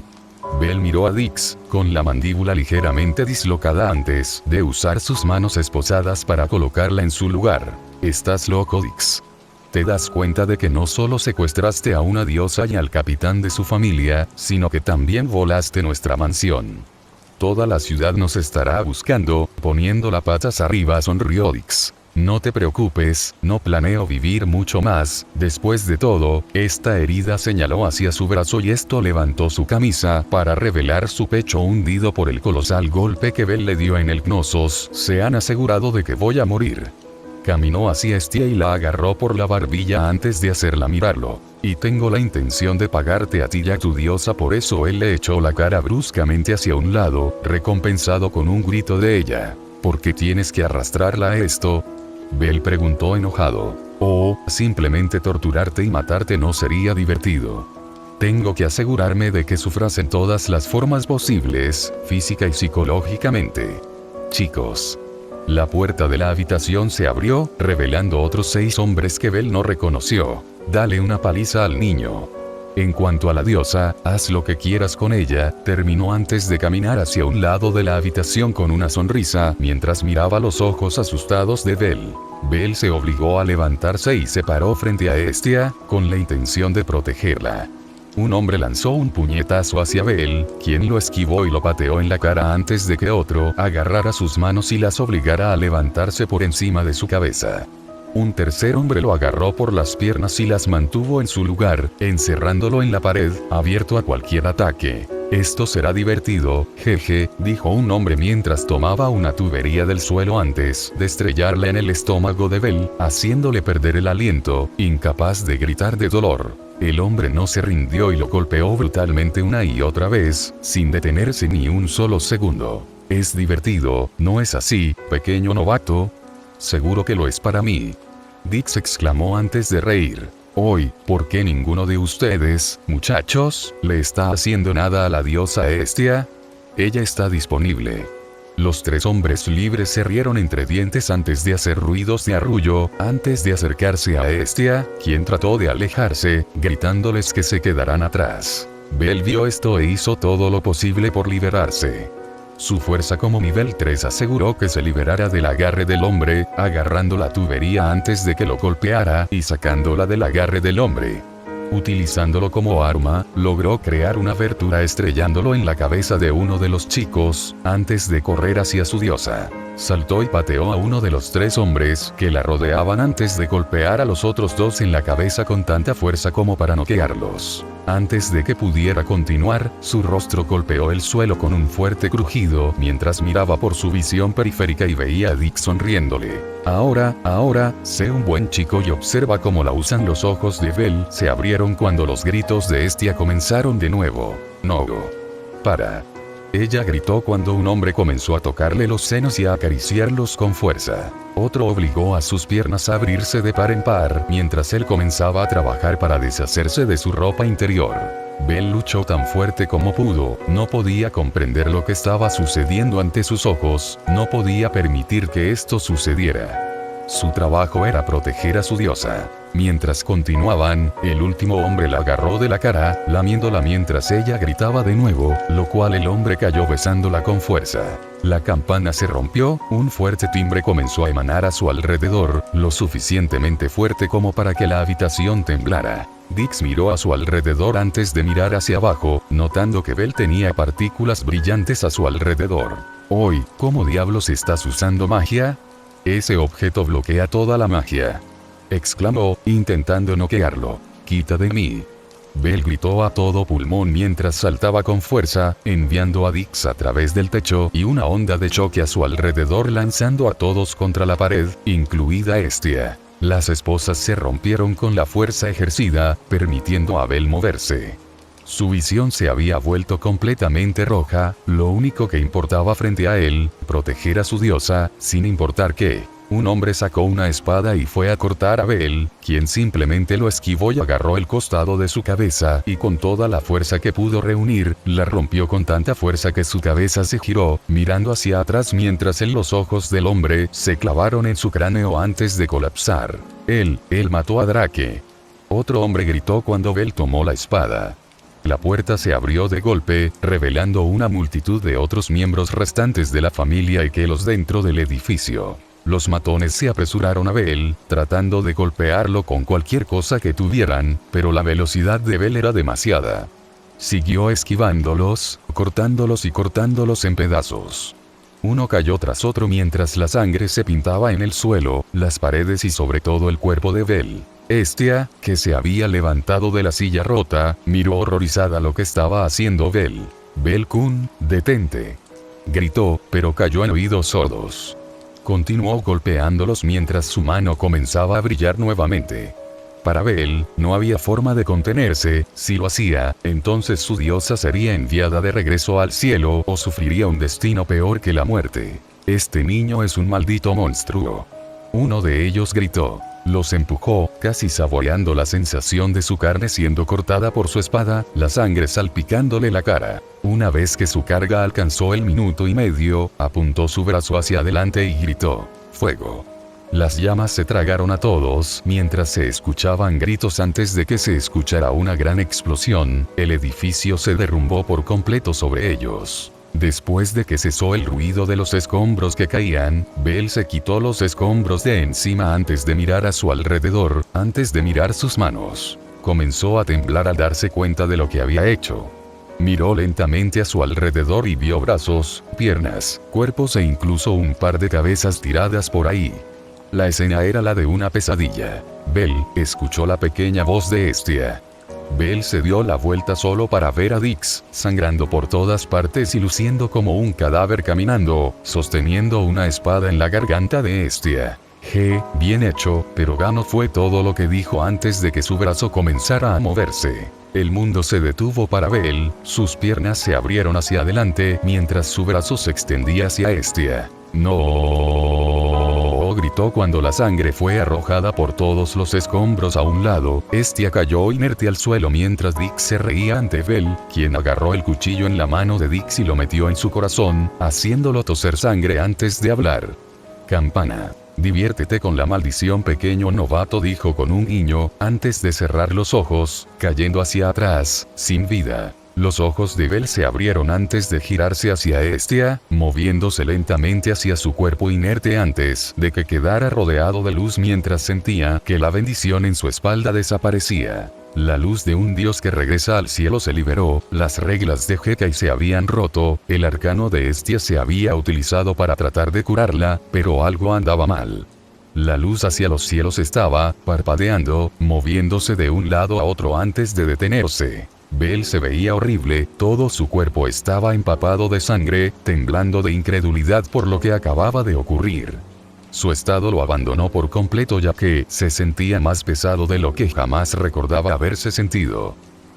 Bell miró a Dix, con la mandíbula ligeramente dislocada antes de usar sus manos esposadas para colocarla en su lugar. ¿Estás loco, Dix? ¿Te das cuenta de que no solo secuestraste a una diosa y al capitán de su familia, sino que también volaste nuestra mansión? Toda la ciudad nos estará buscando, poniendo las patas arriba, sonrió Dix. No te preocupes, no planeo vivir mucho más. Después de todo, esta herida señaló hacia su brazo y esto levantó su camisa para revelar su pecho hundido por el colosal golpe que Bell le dio en el Knossos. Se han asegurado de que voy a morir. Caminó hacia Estia y la agarró por la barbilla antes de hacerla mirarlo. Y tengo la intención de pagarte a ti y a tu diosa por eso. Él le echó la cara bruscamente hacia un lado, recompensado con un grito de ella. ¿Por qué tienes que arrastrarla a esto? Bell preguntó enojado. Oh, simplemente torturarte y matarte no sería divertido. Tengo que asegurarme de que sufras en todas las formas posibles, física y psicológicamente. Chicos. La puerta de la habitación se abrió, revelando otros 6 hombres que Bell no reconoció. Dale una paliza al niño. En cuanto a la diosa, haz lo que quieras con ella, terminó antes de caminar hacia un lado de la habitación con una sonrisa, mientras miraba los ojos asustados de Bell. Bell se obligó a levantarse y se paró frente a Estia, con la intención de protegerla. Un hombre lanzó un puñetazo hacia Bell, quien lo esquivó y lo pateó en la cara antes de que otro agarrara sus manos y las obligara a levantarse por encima de su cabeza. Un tercer hombre lo agarró por las piernas y las mantuvo en su lugar, encerrándolo en la pared, abierto a cualquier ataque. Esto será divertido, jeje, dijo un hombre mientras tomaba una tubería del suelo antes de estrellarla en el estómago de Bell, haciéndole perder el aliento, incapaz de gritar de dolor. El hombre no se rindió y lo golpeó brutalmente una y otra vez, sin detenerse ni un solo segundo. Es divertido, ¿no es así, pequeño novato? Seguro que lo es para mí. Dix exclamó antes de reír. Hoy, ¿por qué ninguno de ustedes, muchachos, le está haciendo nada a la diosa Estia? Ella está disponible. Los 3 hombres libres se rieron entre dientes antes de hacer ruidos de arrullo, antes de acercarse a Estia, quien trató de alejarse, gritándoles que se quedaran atrás. Bell vio esto e hizo todo lo posible por liberarse. Su fuerza como nivel 3 aseguró que se liberara del agarre del hombre, agarrando la tubería antes de que lo golpeara y sacándola del agarre del hombre. Utilizándolo como arma, logró crear una abertura estrellándolo en la cabeza de uno de los chicos, antes de correr hacia su diosa. Saltó y pateó a uno de los 3 hombres que la rodeaban antes de golpear a los otros 2 en la cabeza con tanta fuerza como para noquearlos. Antes de que pudiera continuar, su rostro golpeó el suelo con un fuerte crujido mientras miraba por su visión periférica y veía a Dick sonriéndole. Ahora, sé un buen chico y observa cómo la usan. Los ojos de Bell se abrieron cuando los gritos de Estia comenzaron de nuevo. No. Para. Ella gritó cuando un hombre comenzó a tocarle los senos y a acariciarlos con fuerza. Otro obligó a sus piernas a abrirse de par en par mientras él comenzaba a trabajar para deshacerse de su ropa interior. Bell luchó tan fuerte como pudo, no podía comprender lo que estaba sucediendo ante sus ojos, no podía permitir que esto sucediera. Su trabajo era proteger a su diosa. Mientras continuaban, el último hombre la agarró de la cara, lamiéndola mientras ella gritaba de nuevo, lo cual el hombre cayó besándola con fuerza. La campana se rompió, un fuerte timbre comenzó a emanar a su alrededor, lo suficientemente fuerte como para que la habitación temblara. Dix miró a su alrededor antes de mirar hacia abajo, notando que Bell tenía partículas brillantes a su alrededor. Hoy, ¿cómo diablos estás usando magia? Ese objeto bloquea toda la magia, exclamó, intentando noquearlo. Quita de mí. Bell gritó a todo pulmón mientras saltaba con fuerza, enviando a Dix a través del techo y una onda de choque a su alrededor lanzando a todos contra la pared, incluida Hestia. Las esposas se rompieron con la fuerza ejercida, permitiendo a Bell moverse. Su visión se había vuelto completamente roja, lo único que importaba frente a él, proteger a su diosa, sin importar qué. Un hombre sacó una espada y fue a cortar a Bell, quien simplemente lo esquivó y agarró el costado de su cabeza y con toda la fuerza que pudo reunir, la rompió con tanta fuerza que su cabeza se giró, mirando hacia atrás mientras los ojos del hombre se clavaron en su cráneo antes de colapsar. Él mató a Drake. Otro hombre gritó cuando Bell tomó la espada. La puerta se abrió de golpe, revelando una multitud de otros miembros restantes de la familia y que los dentro del edificio. Los matones se apresuraron a Bell, tratando de golpearlo con cualquier cosa que tuvieran, pero la velocidad de Bell era demasiada. Siguió esquivándolos, cortándolos y cortándolos en pedazos. Uno cayó tras otro mientras la sangre se pintaba en el suelo, las paredes y sobre todo el cuerpo de Bell. Hestia, que se había levantado de la silla rota, miró horrorizada lo que estaba haciendo Bell. «Bell-kun, detente», gritó, pero cayó en oídos sordos. Continuó golpeándolos mientras su mano comenzaba a brillar nuevamente. Para Bell, no había forma de contenerse, si lo hacía, entonces su diosa sería enviada de regreso al cielo o sufriría un destino peor que la muerte. «Este niño es un maldito monstruo», uno de ellos gritó. Los empujó, casi saboreando la sensación de su carne siendo cortada por su espada, la sangre salpicándole la cara. Una vez que su carga alcanzó el minuto y medio, apuntó su brazo hacia adelante y gritó: «¡Fuego!». Las llamas se tragaron a todos, mientras se escuchaban gritos antes de que se escuchara una gran explosión, el edificio se derrumbó por completo sobre ellos. Después de que cesó el ruido de los escombros que caían, Bell se quitó los escombros de encima antes de mirar a su alrededor, antes de mirar sus manos. Comenzó a temblar al darse cuenta de lo que había hecho. Miró lentamente a su alrededor y vio brazos, piernas, cuerpos e incluso un par de cabezas tiradas por ahí. La escena era la de una pesadilla. Bell escuchó la pequeña voz de Hestia. Bell se dio la vuelta solo para ver a Dix, sangrando por todas partes y luciendo como un cadáver caminando, sosteniendo una espada en la garganta de Hestia. Bien hecho, pero Gano fue todo lo que dijo antes de que su brazo comenzara a moverse. El mundo se detuvo para Bell, sus piernas se abrieron hacia adelante mientras su brazo se extendía hacia Hestia. «¡No!», gritó cuando la sangre fue arrojada por todos los escombros a un lado. Hestia cayó inerte al suelo mientras Dix se reía ante Bell, quien agarró el cuchillo en la mano de Dix y lo metió en su corazón, haciéndolo toser sangre antes de hablar. «Campana, diviértete con la maldición, pequeño novato», dijo con un guiño, antes de cerrar los ojos, cayendo hacia atrás, sin vida. Los ojos de Bell se abrieron antes de girarse hacia Hestia, moviéndose lentamente hacia su cuerpo inerte antes de que quedara rodeado de luz mientras sentía que la bendición en su espalda desaparecía. La luz de un dios que regresa al cielo se liberó, las reglas de Hekai se habían roto, el arcano de Hestia se había utilizado para tratar de curarla, pero algo andaba mal. La luz hacia los cielos estaba parpadeando, moviéndose de un lado a otro antes de detenerse. Bell se veía horrible, todo su cuerpo estaba empapado de sangre, temblando de incredulidad por lo que acababa de ocurrir. Su estado lo abandonó por completo ya que se sentía más pesado de lo que jamás recordaba haberse sentido.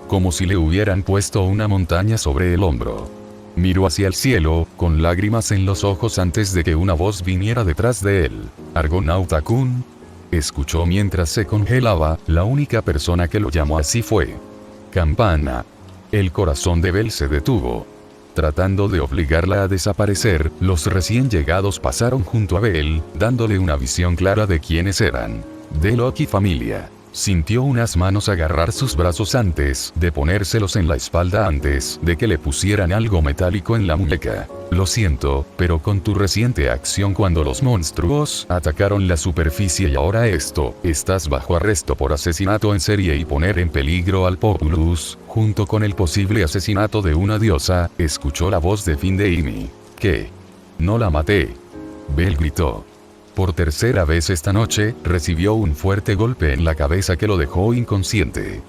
Como si le hubieran puesto una montaña sobre el hombro. Miró hacia el cielo, con lágrimas en los ojos antes de que una voz viniera detrás de él. «Argonauta-kun», escuchó mientras se congelaba, la única persona que lo llamó así fue «Campana». El corazón de Bell se detuvo. Tratando de obligarla a desaparecer, los recién llegados pasaron junto a Bell, dándole una visión clara de quiénes eran. De Loki familia. Sintió unas manos agarrar sus brazos antes de ponérselos en la espalda antes de que le pusieran algo metálico en la muñeca. Lo siento, pero con tu reciente acción cuando los monstruos atacaron la superficie y ahora esto, estás bajo arresto por asesinato en serie y poner en peligro al Populus, junto con el posible asesinato de una diosa, escuchó la voz de Finn de Amy. ¿Qué? No la maté. Bell gritó. Por tercera vez esta noche, recibió un fuerte golpe en la cabeza que lo dejó inconsciente.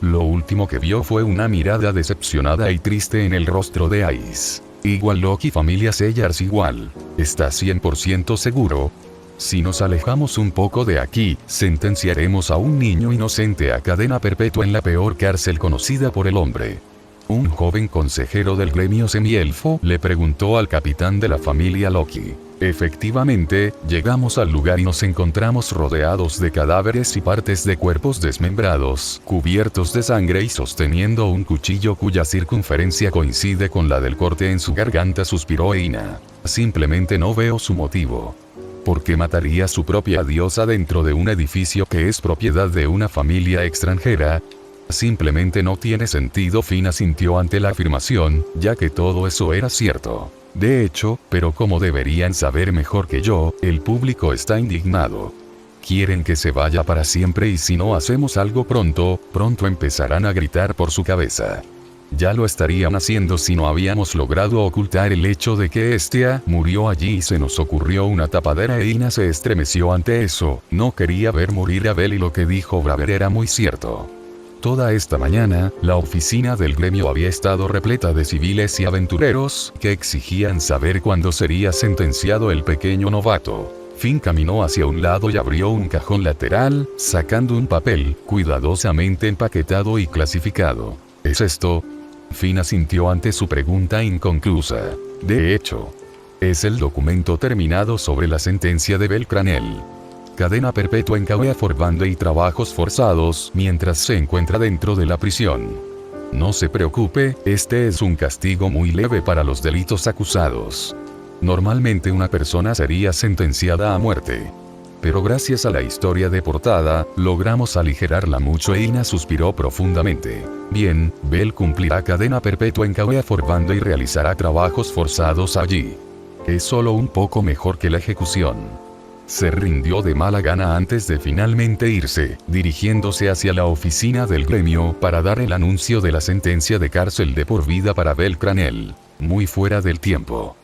Lo último que vio fue una mirada decepcionada y triste en el rostro de Ice. Igual Loki familia Sellars igual. ¿Estás 100% seguro? Si nos alejamos un poco de aquí, sentenciaremos a un niño inocente a cadena perpetua en la peor cárcel conocida por el hombre. Un joven consejero del gremio semielfo le preguntó al capitán de la familia Loki. Efectivamente, llegamos al lugar y nos encontramos rodeados de cadáveres y partes de cuerpos desmembrados, cubiertos de sangre y sosteniendo un cuchillo cuya circunferencia coincide con la del corte en su garganta, suspiró Eina. Simplemente no veo su motivo. ¿Por qué mataría a su propia diosa dentro de un edificio que es propiedad de una familia extranjera? Simplemente no tiene sentido. Finn asintió ante la afirmación, ya que todo eso era cierto. De hecho, pero como deberían saber mejor que yo, el público está indignado. Quieren que se vaya para siempre y si no hacemos algo pronto empezarán a gritar por su cabeza. Ya lo estarían haciendo si no habíamos logrado ocultar el hecho de que Hestia murió allí y se nos ocurrió una tapadera. Eina se estremeció ante eso, no quería ver morir a Bell y lo que dijo Braver era muy cierto. Toda esta mañana, la oficina del gremio había estado repleta de civiles y aventureros, que exigían saber cuándo sería sentenciado el pequeño novato. Finn caminó hacia un lado y abrió un cajón lateral, sacando un papel, cuidadosamente empaquetado y clasificado. ¿Es esto? Finn asintió ante su pregunta inconclusa. De hecho, es el documento terminado sobre la sentencia de Bell Cranel. Cadena perpetua en Cauea Forbande y trabajos forzados mientras se encuentra dentro de la prisión. No se preocupe, este es un castigo muy leve para los delitos acusados. Normalmente una persona sería sentenciada a muerte. Pero gracias a la historia de portada, logramos aligerarla mucho. Eina suspiró profundamente. Bien, Bell cumplirá cadena perpetua en Cauea Forbande y realizará trabajos forzados allí. Es solo un poco mejor que la ejecución. Se rindió de mala gana antes de finalmente irse, dirigiéndose hacia la oficina del gremio para dar el anuncio de la sentencia de cárcel de por vida para Bell Cranel. Muy fuera del tiempo.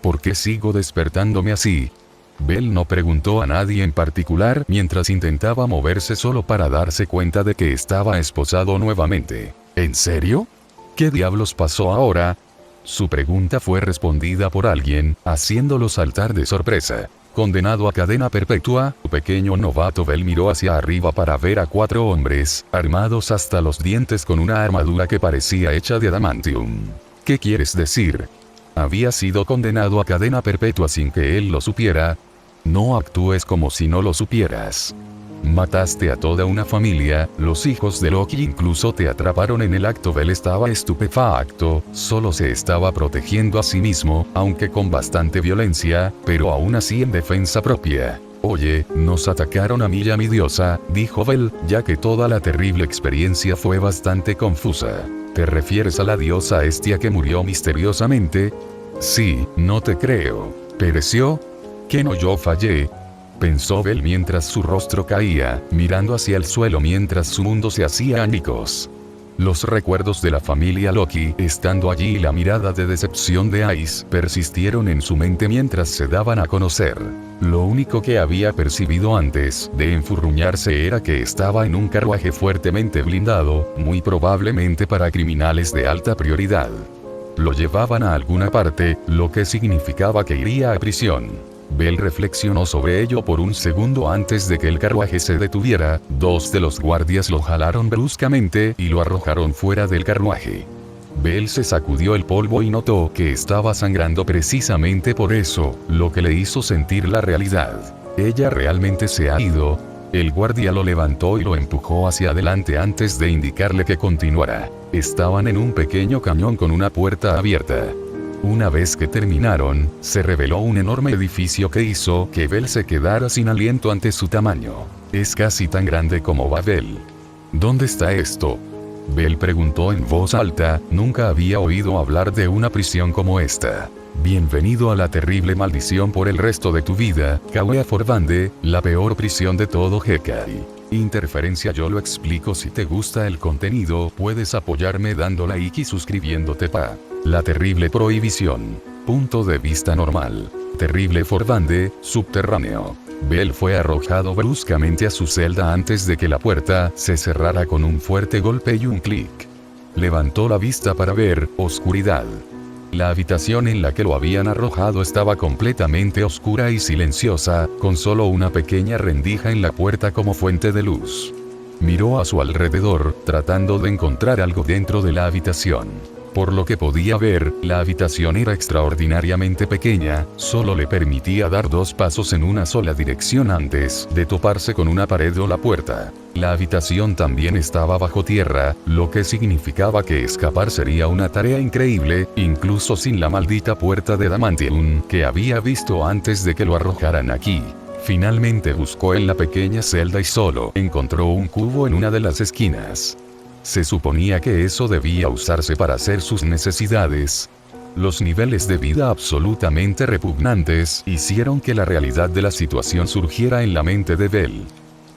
¿Por qué sigo despertándome así? Bell no preguntó a nadie en particular mientras intentaba moverse solo para darse cuenta de que estaba esposado nuevamente. ¿En serio? ¿Qué diablos pasó ahora? Su pregunta fue respondida por alguien, haciéndolo saltar de sorpresa. Condenado a cadena perpetua, pequeño novato Bell miró hacia arriba para ver a 4 hombres, armados hasta los dientes con una armadura que parecía hecha de adamantium. ¿Qué quieres decir? ¿Había sido condenado a cadena perpetua sin que él lo supiera? No actúes como si no lo supieras. Mataste a toda una familia, los hijos de Loki incluso te atraparon en el acto. Bell estaba estupefacto, solo se estaba protegiendo a sí mismo, aunque con bastante violencia, pero aún así en defensa propia. Oye, nos atacaron a mí y a mi diosa, dijo Bell, ya que toda la terrible experiencia fue bastante confusa. ¿Te refieres a la diosa Hestia que murió misteriosamente? Sí, no te creo. ¿Pereció? ¿Que no yo fallé? Pensó Bell mientras su rostro caía, mirando hacia el suelo mientras su mundo se hacía añicos. Los recuerdos de la familia Loki, estando allí y la mirada de decepción de Ice, persistieron en su mente mientras se daban a conocer. Lo único que había percibido antes de enfurruñarse era que estaba en un carruaje fuertemente blindado, muy probablemente para criminales de alta prioridad. Lo llevaban a alguna parte, lo que significaba que iría a prisión. Bell reflexionó sobre ello por un segundo antes de que el carruaje se detuviera. 2 de los guardias lo jalaron bruscamente y lo arrojaron fuera del carruaje. Bell se sacudió el polvo y notó que estaba sangrando precisamente por eso, lo que le hizo sentir la realidad. ¿Ella realmente se ha ido? El guardia lo levantó y lo empujó hacia adelante antes de indicarle que continuara. Estaban en un pequeño cañón con una puerta abierta. Una vez que terminaron, se reveló un enorme edificio que hizo que Bell se quedara sin aliento ante su tamaño. Es casi tan grande como Babel. ¿Dónde está esto? Bell preguntó en voz alta, nunca había oído hablar de una prisión como esta. Bienvenido a la terrible maldición por el resto de tu vida, Kawea Forbande, la peor prisión de todo Hekai. Interferencia. Yo lo explico. Si te gusta el contenido, puedes apoyarme dando like y suscribiéndote pa. La terrible prohibición. Punto de vista normal. Terrible Forbande, subterráneo. Bell fue arrojado bruscamente a su celda antes de que la puerta se cerrara con un fuerte golpe y un clic. Levantó la vista para ver oscuridad. La habitación en la que lo habían arrojado estaba completamente oscura y silenciosa, con solo una pequeña rendija en la puerta como fuente de luz. Miró a su alrededor, tratando de encontrar algo dentro de la habitación. Por lo que podía ver, la habitación era extraordinariamente pequeña, solo le permitía dar 2 pasos en una sola dirección antes de toparse con una pared o la puerta. La habitación también estaba bajo tierra, lo que significaba que escapar sería una tarea increíble, incluso sin la maldita puerta de Adamantium que había visto antes de que lo arrojaran aquí. Finalmente buscó en la pequeña celda y solo encontró un cubo en una de las esquinas. Se suponía que eso debía usarse para hacer sus necesidades. Los niveles de vida absolutamente repugnantes hicieron que la realidad de la situación surgiera en la mente de Bell.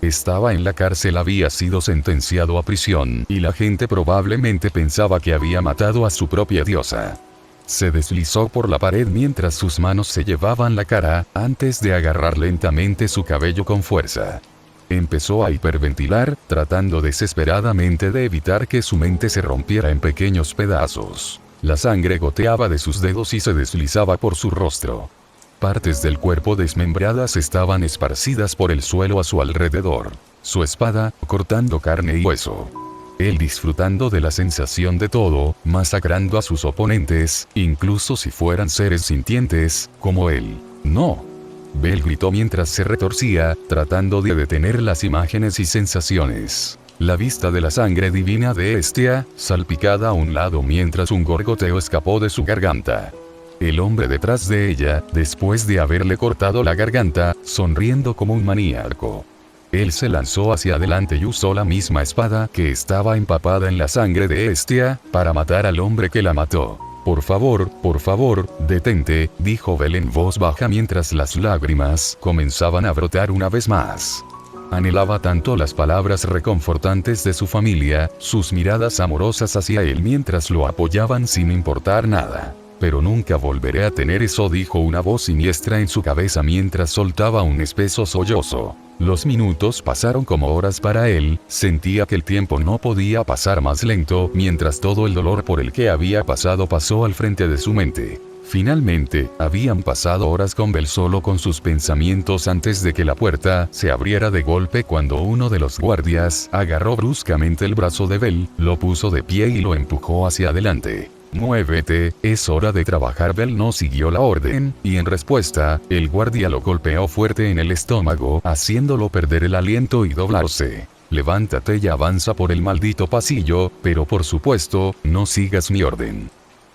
Estaba en la cárcel, había sido sentenciado a prisión, y la gente probablemente pensaba que había matado a su propia diosa. Se deslizó por la pared mientras sus manos se llevaban la cara, antes de agarrar lentamente su cabello con fuerza. Empezó a hiperventilar, tratando desesperadamente de evitar que su mente se rompiera en pequeños pedazos. La sangre goteaba de sus dedos y se deslizaba por su rostro. Partes del cuerpo desmembradas estaban esparcidas por el suelo a su alrededor. Su espada, cortando carne y hueso. Él disfrutando de la sensación de todo, masacrando a sus oponentes, incluso si fueran seres sintientes, como él. ¡No! Bell gritó mientras se retorcía, tratando de detener las imágenes y sensaciones. La vista de la sangre divina de Hestia, salpicada a un lado mientras un gorgoteo escapó de su garganta. El hombre detrás de ella, después de haberle cortado la garganta, sonriendo como un maníaco. Él se lanzó hacia adelante y usó la misma espada que estaba empapada en la sangre de Hestia, para matar al hombre que la mató. Por favor, detente, dijo Bell en voz baja mientras las lágrimas comenzaban a brotar una vez más. Anhelaba tanto las palabras reconfortantes de su familia, sus miradas amorosas hacia él mientras lo apoyaban sin importar nada. Pero nunca volveré a tener eso, dijo una voz siniestra en su cabeza mientras soltaba un espeso sollozo. Los minutos pasaron como horas para él, sentía que el tiempo no podía pasar más lento mientras todo el dolor por el que había pasado pasó al frente de su mente. Finalmente, habían pasado horas con Bell solo con sus pensamientos antes de que la puerta se abriera de golpe cuando uno de los guardias agarró bruscamente el brazo de Bell, lo puso de pie y lo empujó hacia adelante. «Muévete, es hora de trabajar». Bell no siguió la orden, y en respuesta, el guardia lo golpeó fuerte en el estómago, haciéndolo perder el aliento y doblarse. «Levántate y avanza por el maldito pasillo, pero por supuesto, no sigas mi orden».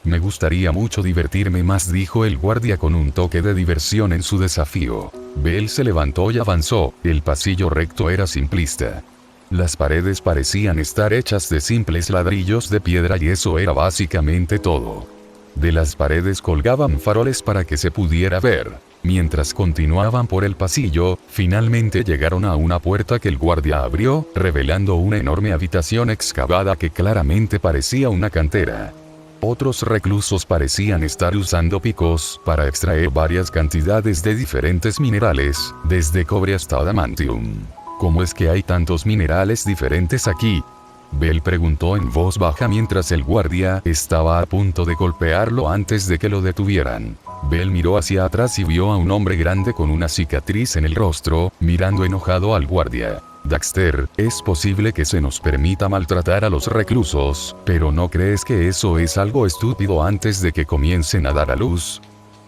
«Me gustaría mucho divertirme más», dijo el guardia con un toque de diversión en su desafío. Bell se levantó y avanzó, el pasillo recto era simplista. Las paredes parecían estar hechas de simples ladrillos de piedra y eso era básicamente todo. De las paredes colgaban faroles para que se pudiera ver. Mientras continuaban por el pasillo, finalmente llegaron a una puerta que el guardia abrió, revelando una enorme habitación excavada que claramente parecía una cantera. Otros reclusos parecían estar usando picos para extraer varias cantidades de diferentes minerales, desde cobre hasta adamantium. ¿Cómo es que hay tantos minerales diferentes aquí?, Bell preguntó en voz baja mientras el guardia estaba a punto de golpearlo antes de que lo detuvieran. Bell miró hacia atrás y vio a un hombre grande con una cicatriz en el rostro, mirando enojado al guardia. «Daxter, es posible que se nos permita maltratar a los reclusos, pero ¿no crees que eso es algo estúpido antes de que comiencen a dar a luz?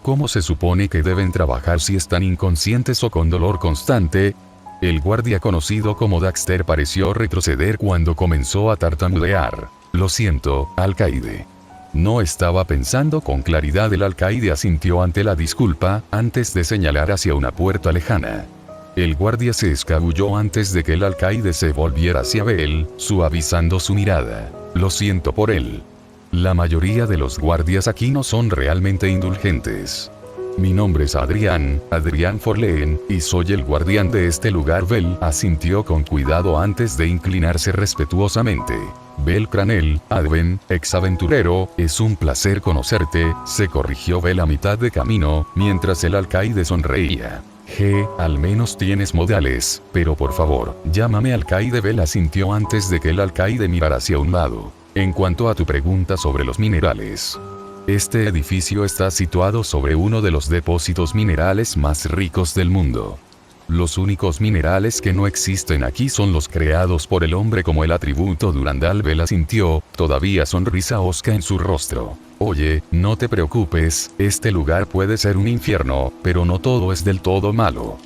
¿Cómo se supone que deben trabajar si están inconscientes o con dolor constante?» El guardia conocido como Daxter pareció retroceder cuando comenzó a tartamudear. Lo siento, alcaide. No estaba pensando con claridad. El alcaide asintió ante la disculpa, antes de señalar hacia una puerta lejana. El guardia se escabulló antes de que el alcaide se volviera hacia Bell, suavizando su mirada. Lo siento por él. La mayoría de los guardias aquí no son realmente indulgentes. Mi nombre es Adrián Forleen, y soy el guardián de este lugar. Bell asintió con cuidado antes de inclinarse respetuosamente. Bell Cranel, Adven, exaventurero, es un placer conocerte, se corrigió Bell a mitad de camino, mientras el alcaide sonreía. Al menos tienes modales, pero por favor, llámame alcaide. Bell asintió antes de que el alcaide mirara hacia un lado. En cuanto a tu pregunta sobre los minerales. Este edificio está situado sobre uno de los depósitos minerales más ricos del mundo. Los únicos minerales que no existen aquí son los creados por el hombre como el atributo Durandal. Bell asintió, todavía sonrisa hosca en su rostro. Oye, no te preocupes, este lugar puede ser un infierno, pero no todo es del todo malo.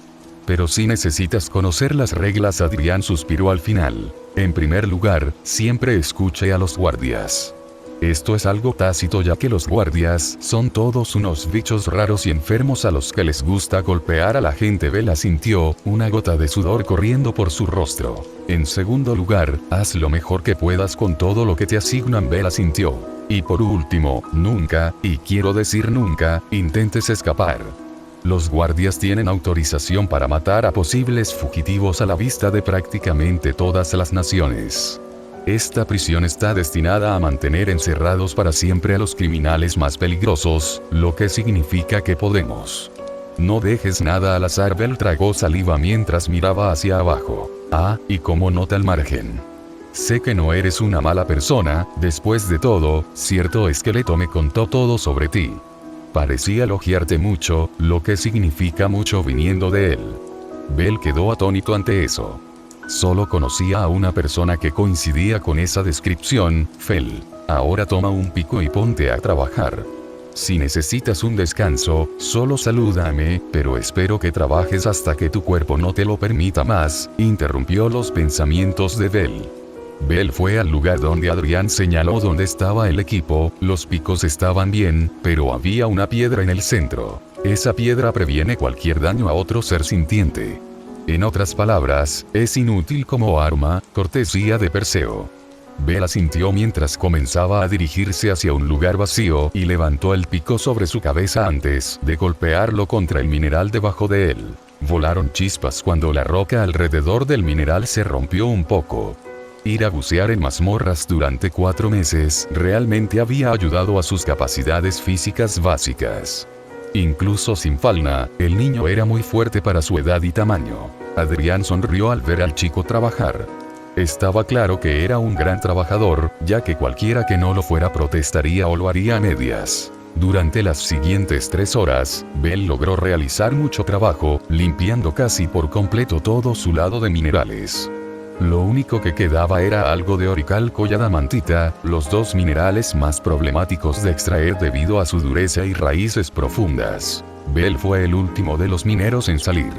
Pero si necesitas conocer las reglas. Adrián suspiró al final. En primer lugar, siempre escuche a los guardias. Esto es algo tácito ya que los guardias son todos unos bichos raros y enfermos a los que les gusta golpear a la gente. Bell asintió, una gota de sudor corriendo por su rostro. En segundo lugar, haz lo mejor que puedas con todo lo que te asignan. Bell asintió. Y por último, nunca, y quiero decir nunca, intentes escapar. Los guardias tienen autorización para matar a posibles fugitivos a la vista de prácticamente todas las naciones. Esta prisión está destinada a mantener encerrados para siempre a los criminales más peligrosos, lo que significa que podemos. No dejes nada al azar. Bell tragó saliva mientras miraba hacia abajo. Y como nota al margen. Sé que no eres una mala persona, después de todo, cierto esqueleto me contó todo sobre ti. Parecía elogiarte mucho, lo que significa mucho viniendo de él. Bell quedó atónito ante eso. Solo conocía a una persona que coincidía con esa descripción, Fel. Ahora toma un pico y ponte a trabajar. Si necesitas un descanso, solo salúdame, pero espero que trabajes hasta que tu cuerpo no te lo permita más, interrumpió los pensamientos de Bell. Bell fue al lugar donde Adrián señaló donde estaba el equipo. Los picos estaban bien, pero había una piedra en el centro. Esa piedra previene cualquier daño a otro ser sintiente. En otras palabras, es inútil como arma, cortesía de Perseo. Bell asintió mientras comenzaba a dirigirse hacia un lugar vacío y levantó el pico sobre su cabeza antes de golpearlo contra el mineral debajo de él. Volaron chispas cuando la roca alrededor del mineral se rompió un poco. Ir a bucear en mazmorras durante 4 meses realmente había ayudado a sus capacidades físicas básicas. Incluso sin falna, el niño era muy fuerte para su edad y tamaño. Adrián sonrió al ver al chico trabajar. Estaba claro que era un gran trabajador, ya que cualquiera que no lo fuera protestaría o lo haría a medias. Durante las siguientes 3 horas, Bell logró realizar mucho trabajo, limpiando casi por completo todo su lado de minerales. Lo único que quedaba era algo de oricalco y adamantita, los 2 minerales más problemáticos de extraer debido a su dureza y raíces profundas. Bell fue el último de los mineros en salir.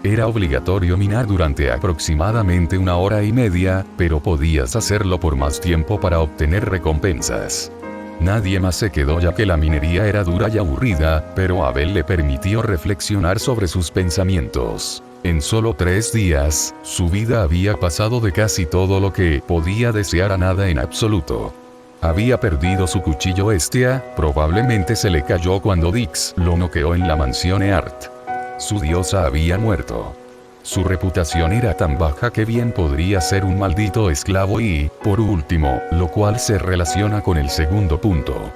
Era obligatorio minar durante aproximadamente 1 hora y media, pero podías hacerlo por más tiempo para obtener recompensas. Nadie más se quedó ya que la minería era dura y aburrida, pero a Bell le permitió reflexionar sobre sus pensamientos. En solo 3 días, su vida había pasado de casi todo lo que podía desear a nada en absoluto. Había perdido su cuchillo Hestia, probablemente se le cayó cuando Dix lo noqueó en la mansión Eart. Su diosa había muerto. Su reputación era tan baja que bien podría ser un maldito esclavo y, por último, lo cual se relaciona con el segundo punto.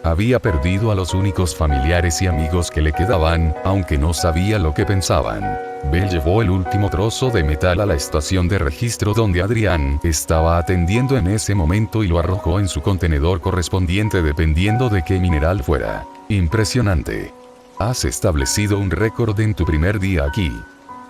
Había perdido a los únicos familiares y amigos que le quedaban, aunque no sabía lo que pensaban. Bell llevó el último trozo de metal a la estación de registro donde Adrián estaba atendiendo en ese momento y lo arrojó en su contenedor correspondiente dependiendo de qué mineral fuera. Impresionante. Has establecido un récord en tu primer día aquí.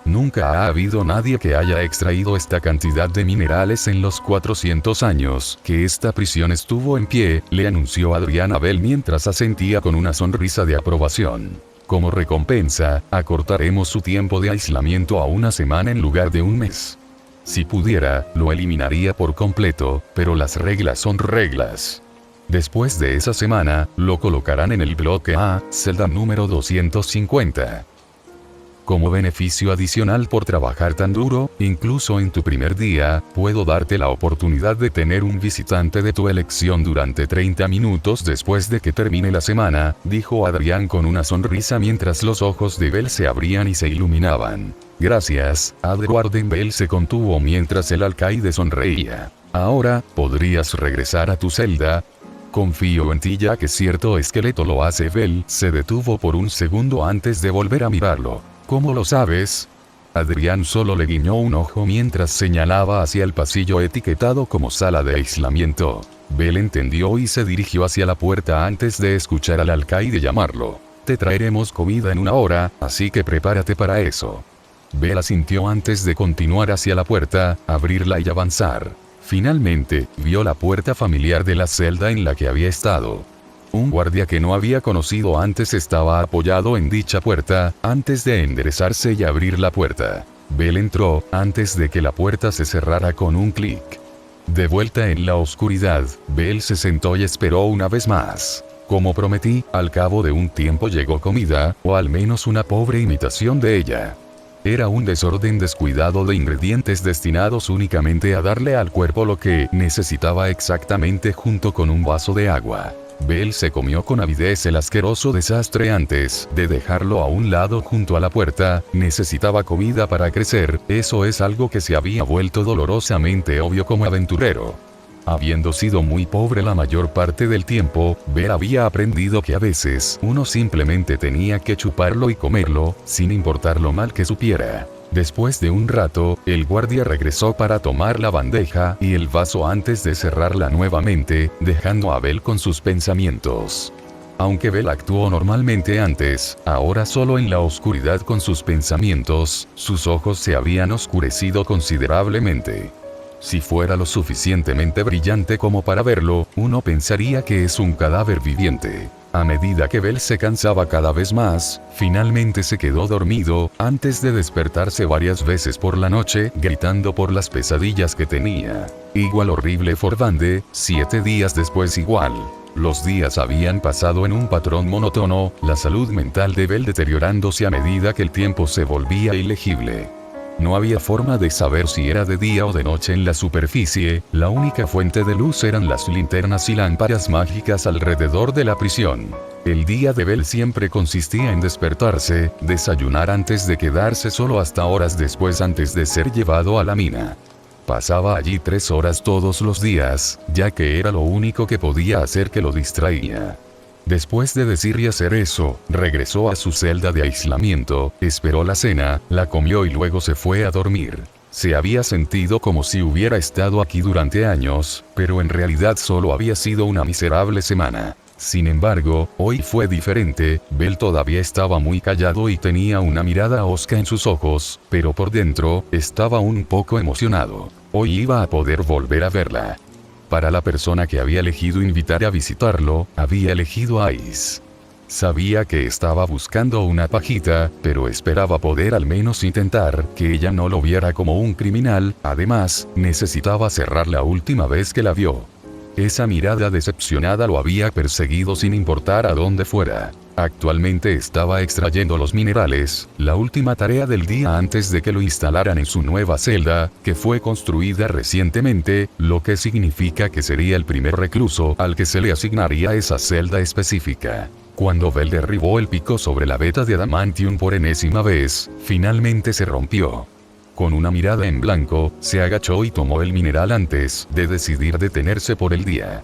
Nunca ha habido nadie que haya extraído esta cantidad de minerales en los 400 años que esta prisión estuvo en pie, le anunció Adrián a Bell mientras asentía con una sonrisa de aprobación. Como recompensa, acortaremos su tiempo de aislamiento a una semana en lugar de un mes. Si pudiera, lo eliminaría por completo, pero las reglas son reglas. Después de esa semana, lo colocarán en el bloque A, celda número 250. Como beneficio adicional por trabajar tan duro, incluso en tu primer día, puedo darte la oportunidad de tener un visitante de tu elección durante 30 minutos después de que termine la semana, dijo Adrián con una sonrisa mientras los ojos de Bell se abrían y se iluminaban. Gracias, Adwarden. Bell se contuvo mientras el alcaide sonreía. Ahora, ¿podrías regresar a tu celda? Confío en ti ya que cierto esqueleto lo hace. Bell se detuvo por un segundo antes de volver a mirarlo. ¿Cómo lo sabes? Adrián solo le guiñó un ojo mientras señalaba hacia el pasillo etiquetado como sala de aislamiento. Bell entendió y se dirigió hacia la puerta antes de escuchar al alcaide llamarlo. Te traeremos comida en 1 hora, así que prepárate para eso. Bell asintió antes de continuar hacia la puerta, abrirla y avanzar. Finalmente, vio la puerta familiar de la celda en la que había estado. Un guardia que no había conocido antes estaba apoyado en dicha puerta, antes de enderezarse y abrir la puerta. Bell entró, antes de que la puerta se cerrara con un clic. De vuelta en la oscuridad, Bell se sentó y esperó una vez más. Como prometí, al cabo de un tiempo llegó comida, o al menos una pobre imitación de ella. Era un desorden descuidado de ingredientes destinados únicamente a darle al cuerpo lo que necesitaba exactamente junto con un vaso de agua. Bell se comió con avidez el asqueroso desastre antes de dejarlo a un lado junto a la puerta. Necesitaba comida para crecer, eso es algo que se había vuelto dolorosamente obvio como aventurero. Habiendo sido muy pobre la mayor parte del tiempo, Bell había aprendido que a veces uno simplemente tenía que chuparlo y comerlo, sin importar lo mal que supiera. Después de un rato, el guardia regresó para tomar la bandeja y el vaso antes de cerrarla nuevamente, dejando a Bell con sus pensamientos. Aunque Bell actuó normalmente antes, ahora solo en la oscuridad con sus pensamientos, sus ojos se habían oscurecido considerablemente. Si fuera lo suficientemente brillante como para verlo, uno pensaría que es un cadáver viviente. A medida que Bell se cansaba cada vez más, finalmente se quedó dormido, antes de despertarse varias veces por la noche, gritando por las pesadillas que tenía. Igual horrible Forbande, 7 días después igual. Los días habían pasado en un patrón monótono, la salud mental de Bell deteriorándose a medida que el tiempo se volvía ilegible. No había forma de saber si era de día o de noche en la superficie, la única fuente de luz eran las linternas y lámparas mágicas alrededor de la prisión. El día de Bell siempre consistía en despertarse, desayunar antes de quedarse solo hasta horas después antes de ser llevado a la mina. Pasaba allí 3 horas todos los días, ya que era lo único que podía hacer que lo distraía. Después de decir y hacer eso, regresó a su celda de aislamiento, esperó la cena, la comió y luego se fue a dormir. Se había sentido como si hubiera estado aquí durante años, pero en realidad solo había sido una miserable semana. Sin embargo, hoy fue diferente. Bell todavía estaba muy callado y tenía una mirada hosca en sus ojos, pero por dentro, estaba un poco emocionado. Hoy iba a poder volver a verla. Para la persona que había elegido invitar a visitarlo, había elegido a Ice. Sabía que estaba buscando una pajita, pero esperaba poder al menos intentar que ella no lo viera como un criminal. Además, necesitaba cerrar la última vez que la vio. Esa mirada decepcionada lo había perseguido sin importar a dónde fuera. Actualmente estaba extrayendo los minerales, la última tarea del día antes de que lo instalaran en su nueva celda, que fue construida recientemente, lo que significa que sería el primer recluso al que se le asignaría esa celda específica. Cuando Bell derribó el pico sobre la veta de adamantium por enésima vez, finalmente se rompió. Con una mirada en blanco, se agachó y tomó el mineral antes de decidir detenerse por el día.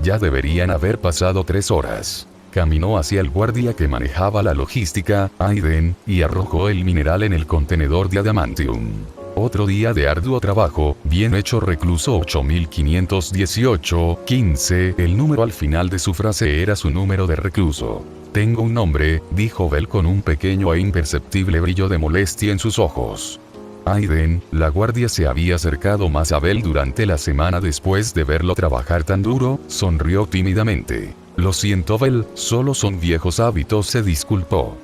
Ya deberían haber pasado 3 horas. Caminó hacia el guardia que manejaba la logística, Aiden, y arrojó el mineral en el contenedor de adamantium. Otro día de arduo trabajo, bien hecho recluso 8518-15, el número al final de su frase era su número de recluso. Tengo un nombre, dijo Bell con un pequeño e imperceptible brillo de molestia en sus ojos. Aiden, la guardia se había acercado más a Bell durante la semana después de verlo trabajar tan duro, sonrió tímidamente. Lo siento Bell, solo son viejos hábitos, se disculpó.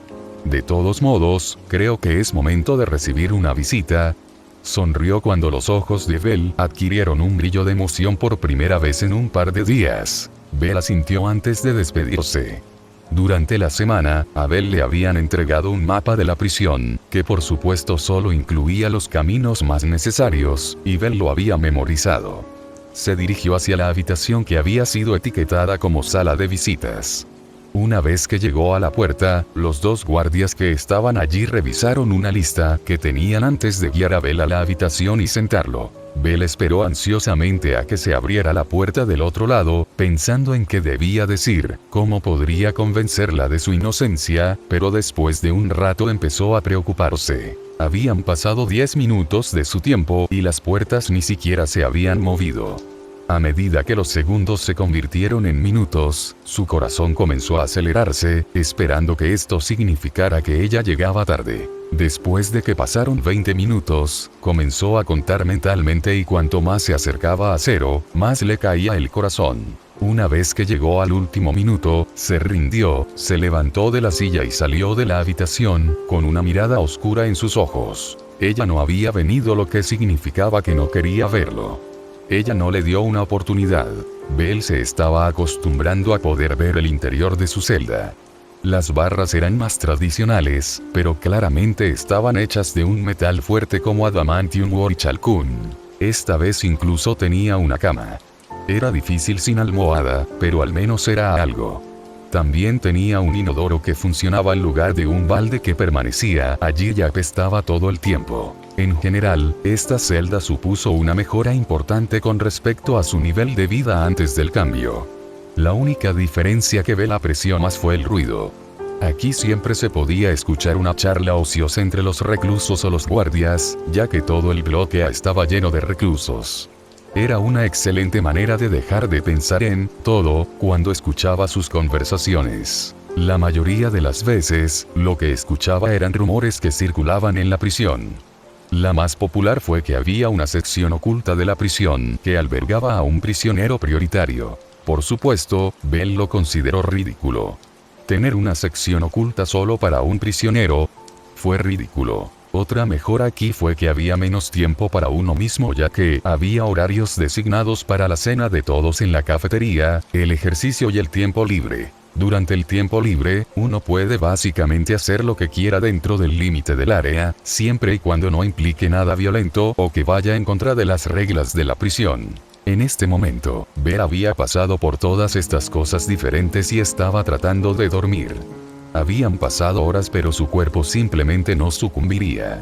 De todos modos, creo que es momento de recibir una visita. Sonrió cuando los ojos de Belle adquirieron un brillo de emoción por primera vez en un par de días. Belle asintió antes de despedirse. Durante la semana, a Belle le habían entregado un mapa de la prisión, que por supuesto solo incluía los caminos más necesarios, y Belle lo había memorizado. Se dirigió hacia la habitación que había sido etiquetada como sala de visitas. Una vez que llegó a la puerta, los dos guardias que estaban allí revisaron una lista que tenían antes de guiar a Belle a la habitación y sentarlo. Belle esperó ansiosamente a que se abriera la puerta del otro lado, pensando en qué debía decir, cómo podría convencerla de su inocencia, pero después de un rato empezó a preocuparse. Habían pasado 10 minutos de su tiempo y las puertas ni siquiera se habían movido. A medida que los segundos se convirtieron en minutos, su corazón comenzó a acelerarse, esperando que esto significara que ella llegaba tarde. Después de que pasaron 20 minutos, comenzó a contar mentalmente y cuanto más se acercaba a 0, más le caía el corazón. Una vez que llegó al último minuto, se rindió, se levantó de la silla y salió de la habitación, con una mirada oscura en sus ojos. Ella no había venido, lo que significaba que no quería verlo. Ella no le dio una oportunidad. Belle se estaba acostumbrando a poder ver el interior de su celda. Las barras eran más tradicionales, pero claramente estaban hechas de un metal fuerte como adamantium o chalcún. Esta vez incluso tenía una cama. Era difícil sin almohada, pero al menos era algo. También tenía un inodoro que funcionaba en lugar de un balde que permanecía allí y apestaba todo el tiempo. En general, esta celda supuso una mejora importante con respecto a su nivel de vida antes del cambio. La única diferencia que Belle apreció más fue el ruido. Aquí siempre se podía escuchar una charla ociosa entre los reclusos o los guardias, ya que todo el bloque estaba lleno de reclusos. Era una excelente manera de dejar de pensar en todo cuando escuchaba sus conversaciones. La mayoría de las veces, lo que escuchaba eran rumores que circulaban en la prisión. La más popular fue que había una sección oculta de la prisión que albergaba a un prisionero prioritario. Por supuesto, Belle lo consideró ridículo. Tener una sección oculta solo para un prisionero fue ridículo. Otra mejora aquí fue que había menos tiempo para uno mismo, ya que había horarios designados para la cena de todos en la cafetería, el ejercicio y el tiempo libre. Durante el tiempo libre, uno puede básicamente hacer lo que quiera dentro del límite del área, siempre y cuando no implique nada violento o que vaya en contra de las reglas de la prisión. En este momento, Belle había pasado por todas estas cosas diferentes y estaba tratando de dormir. Habían pasado horas, pero su cuerpo simplemente no sucumbiría.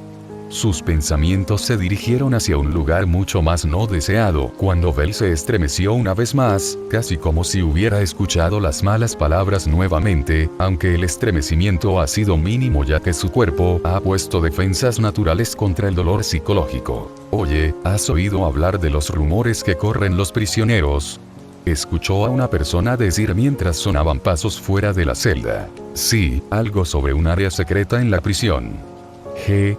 Sus pensamientos se dirigieron hacia un lugar mucho más no deseado, cuando Belle se estremeció una vez más, casi como si hubiera escuchado las malas palabras nuevamente, aunque el estremecimiento ha sido mínimo ya que su cuerpo ha puesto defensas naturales contra el dolor psicológico. Oye, ¿has oído hablar de los rumores que corren los prisioneros? Escuchó a una persona decir mientras sonaban pasos fuera de la celda. Sí, algo sobre un área secreta en la prisión.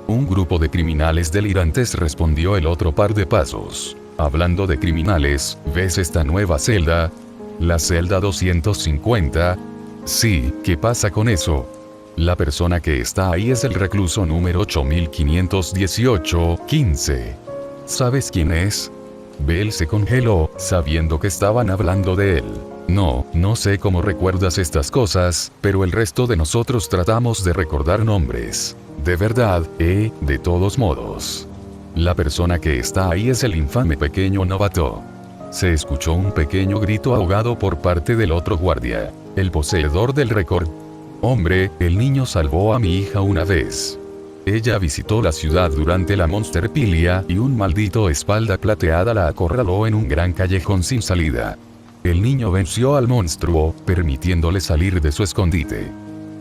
Un grupo de criminales delirantes, respondió el otro par de pasos. Hablando de criminales, ¿ves esta nueva celda? La celda 250. Sí, ¿qué pasa con eso? La persona que está ahí es el recluso número 8518-15. ¿Sabes quién es? Belle se congeló, sabiendo que estaban hablando de él. No sé cómo recuerdas estas cosas, pero el resto de nosotros tratamos de recordar nombres. De verdad, de todos modos. La persona que está ahí es el infame pequeño novato. Se escuchó un pequeño grito ahogado por parte del otro guardia. El poseedor del récord. Hombre, el niño salvó a mi hija una vez. Ella visitó la ciudad durante la Monsterpilia y un maldito espalda plateada la acorraló en un gran callejón sin salida. El niño venció al monstruo, permitiéndole salir de su escondite.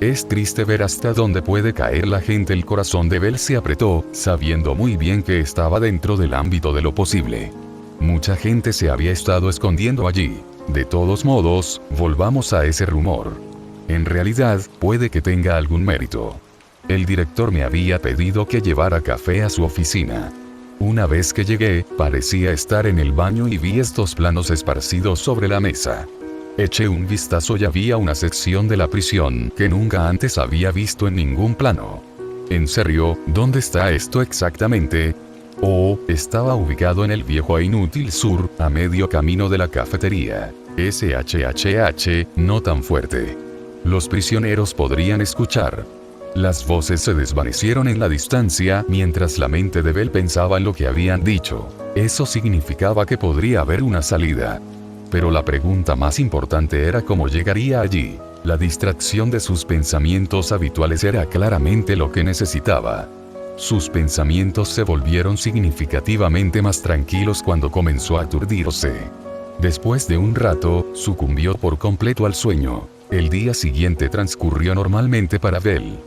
Es triste ver hasta dónde puede caer la gente. El corazón de Belle se apretó, sabiendo muy bien que estaba dentro del ámbito de lo posible. Mucha gente se había estado escondiendo allí. De todos modos, volvamos a ese rumor. En realidad, puede que tenga algún mérito. El director me había pedido que llevara café a su oficina. Una vez que llegué, parecía estar en el baño y vi estos planos esparcidos sobre la mesa. Eché un vistazo y había una sección de la prisión que nunca antes había visto en ningún plano. ¿En serio? ¿Dónde está esto exactamente? Oh, estaba ubicado en el viejo e inútil sur, a medio camino de la cafetería. SHHH, no tan fuerte. Los prisioneros podrían escuchar. Las voces se desvanecieron en la distancia mientras la mente de Bell pensaba en lo que habían dicho. Eso significaba que podría haber una salida. Pero la pregunta más importante era cómo llegaría allí. La distracción de sus pensamientos habituales era claramente lo que necesitaba. Sus pensamientos se volvieron significativamente más tranquilos cuando comenzó a aturdirse. Después de un rato, sucumbió por completo al sueño. El día siguiente transcurrió normalmente para Bell.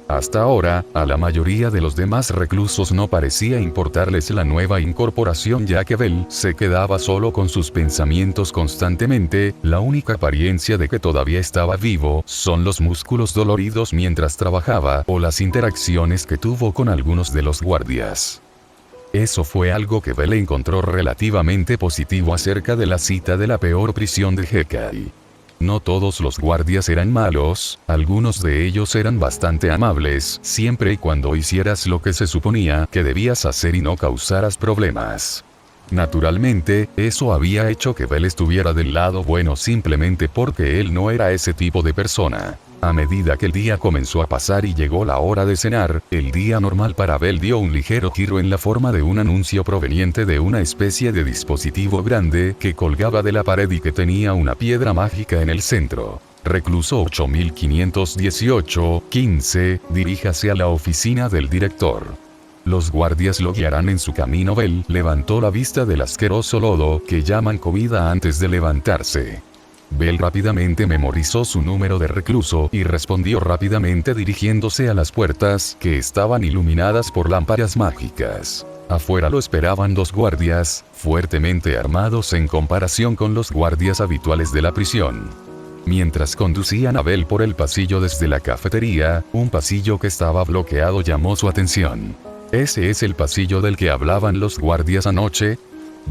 Hasta ahora, a la mayoría de los demás reclusos no parecía importarles la nueva incorporación, ya que Bell se quedaba solo con sus pensamientos constantemente. La única apariencia de que todavía estaba vivo son los músculos doloridos mientras trabajaba o las interacciones que tuvo con algunos de los guardias. Eso fue algo que Bell encontró relativamente positivo acerca de la cita de la peor prisión de Hekai. No todos los guardias eran malos, algunos de ellos eran bastante amables, siempre y cuando hicieras lo que se suponía que debías hacer y no causaras problemas. Naturalmente, eso había hecho que Bell estuviera del lado bueno simplemente porque él no era ese tipo de persona. A medida que el día comenzó a pasar y llegó la hora de cenar, el día normal para Bell dio un ligero giro en la forma de un anuncio proveniente de una especie de dispositivo grande que colgaba de la pared y que tenía una piedra mágica en el centro. Recluso 8518, 15, diríjase a la oficina del director. Los guardias lo guiarán en su camino. Bell levantó la vista del asqueroso lodo que llaman comida antes de levantarse. Bell rápidamente memorizó su número de recluso y respondió rápidamente dirigiéndose a las puertas que estaban iluminadas por lámparas mágicas. Afuera lo esperaban dos guardias, fuertemente armados en comparación con los guardias habituales de la prisión. Mientras conducían a Bell por el pasillo desde la cafetería, un pasillo que estaba bloqueado llamó su atención. ¿Ese es el pasillo del que hablaban los guardias anoche?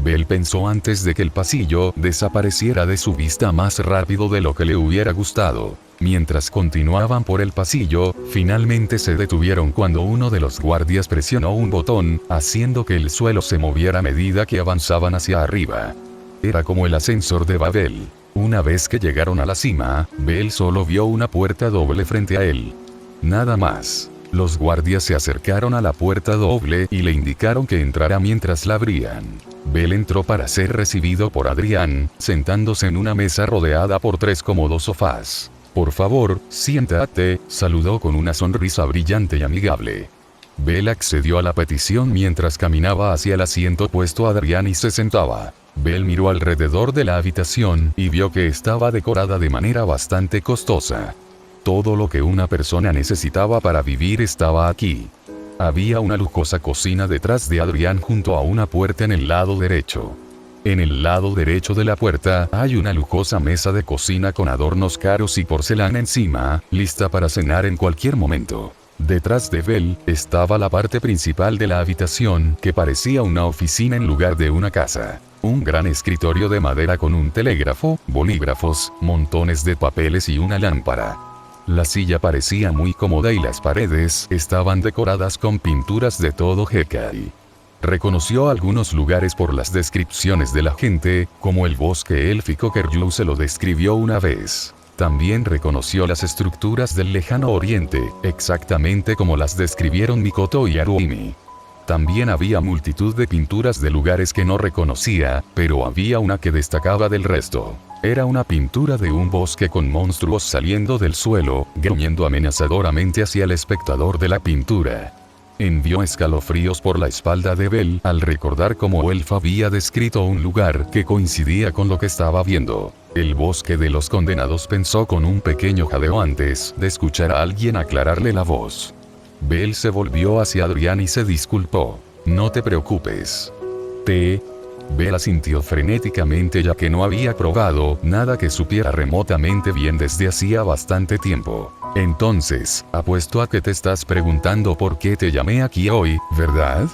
Bell pensó antes de que el pasillo desapareciera de su vista más rápido de lo que le hubiera gustado. Mientras continuaban por el pasillo, finalmente se detuvieron cuando uno de los guardias presionó un botón, haciendo que el suelo se moviera a medida que avanzaban hacia arriba. Era como el ascensor de Babel. Una vez que llegaron a la cima, Bell solo vio una puerta doble frente a él. Nada más. Los guardias se acercaron a la puerta doble y le indicaron que entrara mientras la abrían. Bell entró para ser recibido por Adrián, sentándose en una mesa rodeada por 3 cómodos sofás. «Por favor, siéntate», saludó con una sonrisa brillante y amigable. Bell accedió a la petición mientras caminaba hacia el asiento opuesto a Adrián y se sentaba. Bell miró alrededor de la habitación y vio que estaba decorada de manera bastante costosa. Todo lo que una persona necesitaba para vivir estaba aquí. Había una lujosa cocina detrás de Adrián junto a una puerta en el lado derecho. En el lado derecho de la puerta hay una lujosa mesa de cocina con adornos caros y porcelana encima, lista para cenar en cualquier momento. Detrás de Bell estaba la parte principal de la habitación, que parecía una oficina en lugar de una casa. Un gran escritorio de madera con un telégrafo, bolígrafos, montones de papeles y una lámpara. La silla parecía muy cómoda y las paredes estaban decoradas con pinturas de todo Hekai. Reconoció algunos lugares por las descripciones de la gente, como el bosque élfico que Ryu se lo describió una vez. También reconoció las estructuras del lejano oriente, exactamente como las describieron Mikoto y Haruimi. También había multitud de pinturas de lugares que no reconocía, pero había una que destacaba del resto. Era una pintura de un bosque con monstruos saliendo del suelo, gruñendo amenazadoramente hacia el espectador de la pintura. Envió escalofríos por la espalda de Bell al recordar cómo Elf había descrito un lugar que coincidía con lo que estaba viendo. El bosque de los condenados, pensó con un pequeño jadeo antes de escuchar a alguien aclararle la voz. Bell se volvió hacia Adrián y se disculpó. «No te preocupes». Bell asintió frenéticamente, ya que no había probado nada que supiera remotamente bien desde hacía bastante tiempo. «Entonces, apuesto a que te estás preguntando por qué te llamé aquí hoy, ¿verdad?»,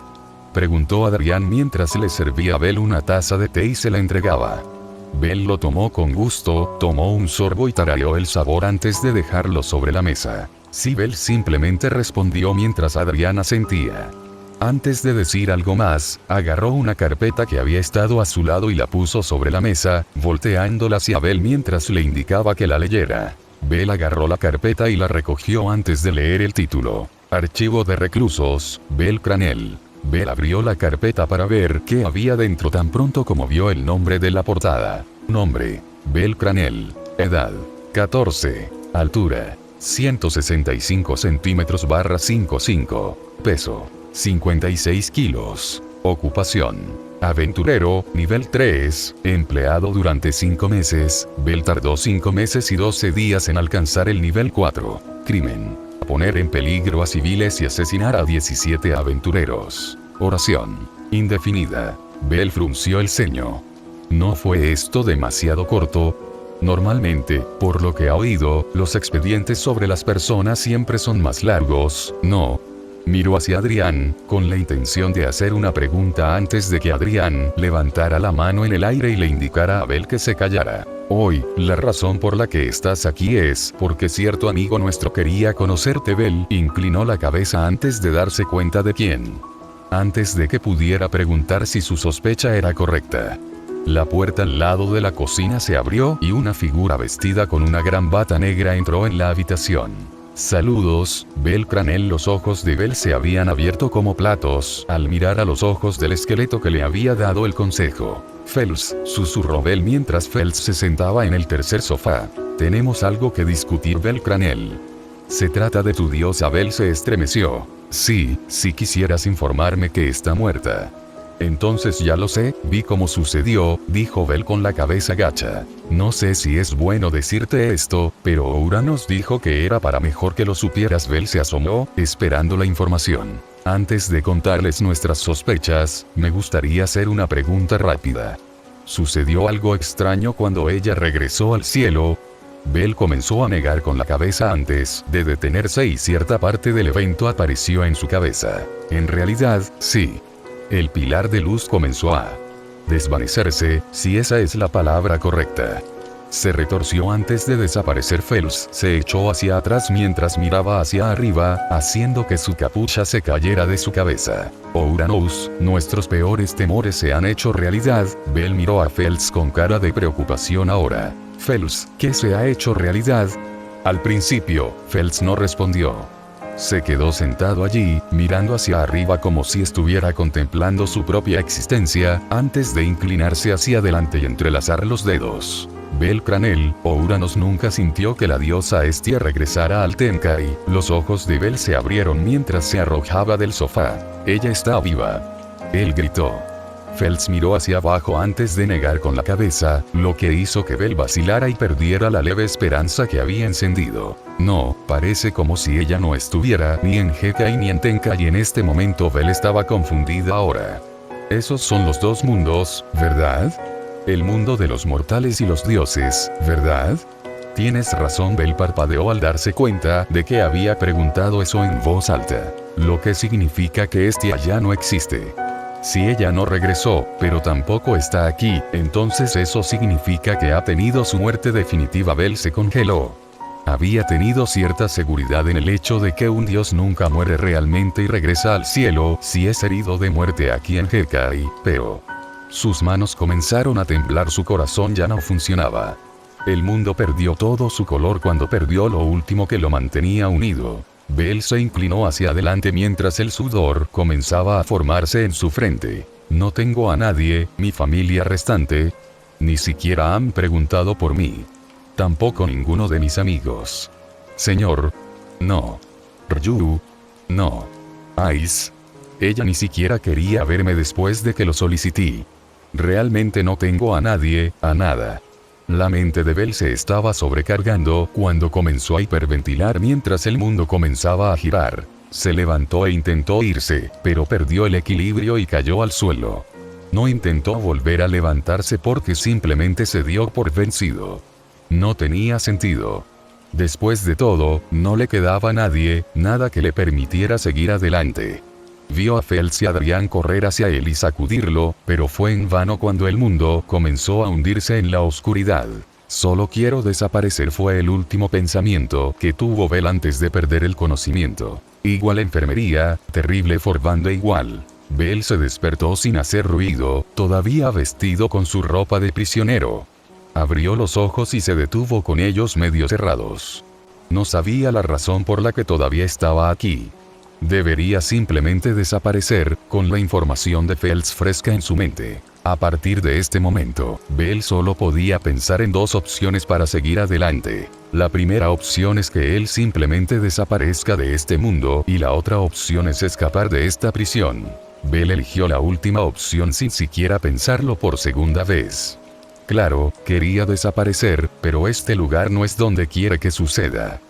preguntó Adrián mientras le servía a Bell una taza de té y se la entregaba. Bel lo tomó con gusto, tomó un sorbo y tarareó el sabor antes de dejarlo sobre la mesa. Sí, Bel simplemente respondió mientras Adrián asentía. Antes de decir algo más, agarró una carpeta que había estado a su lado y la puso sobre la mesa, volteándola hacia Bel mientras le indicaba que la leyera. Bel agarró la carpeta y la recogió antes de leer el título. Archivo de reclusos, Bel Cranel. Bel abrió la carpeta para ver qué había dentro tan pronto como vio el nombre de la portada. Nombre: Bel Cranel. Edad: 14. Altura: 165 centímetros / 55. Peso: 56 kilos. Ocupación: aventurero, nivel 3, empleado durante 5 meses. Bel tardó 5 meses y 12 días en alcanzar el nivel 4. Crimen: poner en peligro a civiles y asesinar a 17 aventureros. Oración: indefinida. Bel frunció el ceño. ¿No fue esto demasiado corto? Normalmente, por lo que ha oído, los expedientes sobre las personas siempre son más largos, ¿no? Miró hacia Adrián, con la intención de hacer una pregunta antes de que Adrián levantara la mano en el aire y le indicara a Bel que se callara. Hoy, la razón por la que estás aquí es porque cierto amigo nuestro quería conocerte. Bel inclinó la cabeza antes de darse cuenta de quién. Antes de que pudiera preguntar si su sospecha era correcta. La puerta al lado de la cocina se abrió y una figura vestida con una gran bata negra entró en la habitación. Saludos, Bel Cranel. Los ojos de Bel se habían abierto como platos al mirar a los ojos del esqueleto que le había dado el consejo. Phelps, susurró Bel mientras Phelps se sentaba en el tercer sofá. Tenemos algo que discutir, Bel Cranel. Se trata de tu diosa. Bel se estremeció. Sí, si quisieras informarme que está muerta. Entonces ya lo sé, vi cómo sucedió, dijo Bel con la cabeza gacha. No sé si es bueno decirte esto, pero Oura nos dijo que era para mejor que lo supieras. Bel se asomó, esperando la información. Antes de contarles nuestras sospechas, me gustaría hacer una pregunta rápida. ¿Sucedió algo extraño cuando ella regresó al cielo? Bel comenzó a negar con la cabeza antes de detenerse y cierta parte del evento apareció en su cabeza. En realidad, sí. El pilar de luz comenzó a desvanecerse, si esa es la palabra correcta. Se retorció antes de desaparecer. Phelps se echó hacia atrás mientras miraba hacia arriba, haciendo que su capucha se cayera de su cabeza. Ouranos, nuestros peores temores se han hecho realidad. Bel miró a Phelps con cara de preocupación ahora. Phelps, ¿qué se ha hecho realidad? Al principio, Phelps no respondió. Se quedó sentado allí, mirando hacia arriba como si estuviera contemplando su propia existencia, antes de inclinarse hacia adelante y entrelazar los dedos. Bel Cranel, Ouranos nunca sintió que la diosa Estia regresara al Tenkai. Los ojos de Bel se abrieron mientras se arrojaba del sofá. Ella está viva. Él gritó. Phelps miró hacia abajo antes de negar con la cabeza, lo que hizo que Bel vacilara y perdiera la leve esperanza que había encendido. No, parece como si ella no estuviera ni en Hekai ni en Tenkai. En este momento Bel estaba confundida ahora. Esos son los dos mundos, ¿verdad? El mundo de los mortales y los dioses, ¿verdad? Tienes razón. Bel parpadeó al darse cuenta de que había preguntado eso en voz alta. Lo que significa que Estia ya no existe. Si ella no regresó, pero tampoco está aquí, entonces eso significa que ha tenido su muerte definitiva. Bel se congeló. Había tenido cierta seguridad en el hecho de que un dios nunca muere realmente y regresa al cielo si es herido de muerte aquí en Hekai, pero sus manos comenzaron a temblar. Su corazón ya no funcionaba. El mundo perdió todo su color cuando perdió lo último que lo mantenía unido. Bel se inclinó hacia adelante mientras el sudor comenzaba a formarse en su frente. No tengo a nadie, mi familia restante. Ni siquiera han preguntado por mí. Tampoco ninguno de mis amigos. Señor. No. Ryu. No. Ice. Ella ni siquiera quería verme después de que lo solicité. Realmente no tengo a nadie, a nada. La mente de Bel se estaba sobrecargando cuando comenzó a hiperventilar mientras el mundo comenzaba a girar. Se levantó e intentó irse, pero perdió el equilibrio y cayó al suelo. No intentó volver a levantarse porque simplemente se dio por vencido. No tenía sentido. Después de todo, no le quedaba nadie, nada que le permitiera seguir adelante. vio a Fels y Adrián correr hacia él y sacudirlo, pero fue en vano cuando el mundo comenzó a hundirse en la oscuridad. Solo quiero desaparecer fue el último pensamiento que tuvo Bell antes de perder el conocimiento. Igual enfermería, terrible forbando igual. Bell se despertó sin hacer ruido, todavía vestido con su ropa de prisionero. Abrió los ojos y se detuvo con ellos medio cerrados. No sabía la razón por la que todavía estaba aquí. Debería simplemente desaparecer, con la información de Fels fresca en su mente. A partir de este momento, Bell solo podía pensar en dos opciones para seguir adelante. La primera opción es que él simplemente desaparezca de este mundo y la otra opción es escapar de esta prisión. Bell eligió la última opción sin siquiera pensarlo por segunda vez. Claro, quería desaparecer, pero este lugar no es donde quiere que suceda.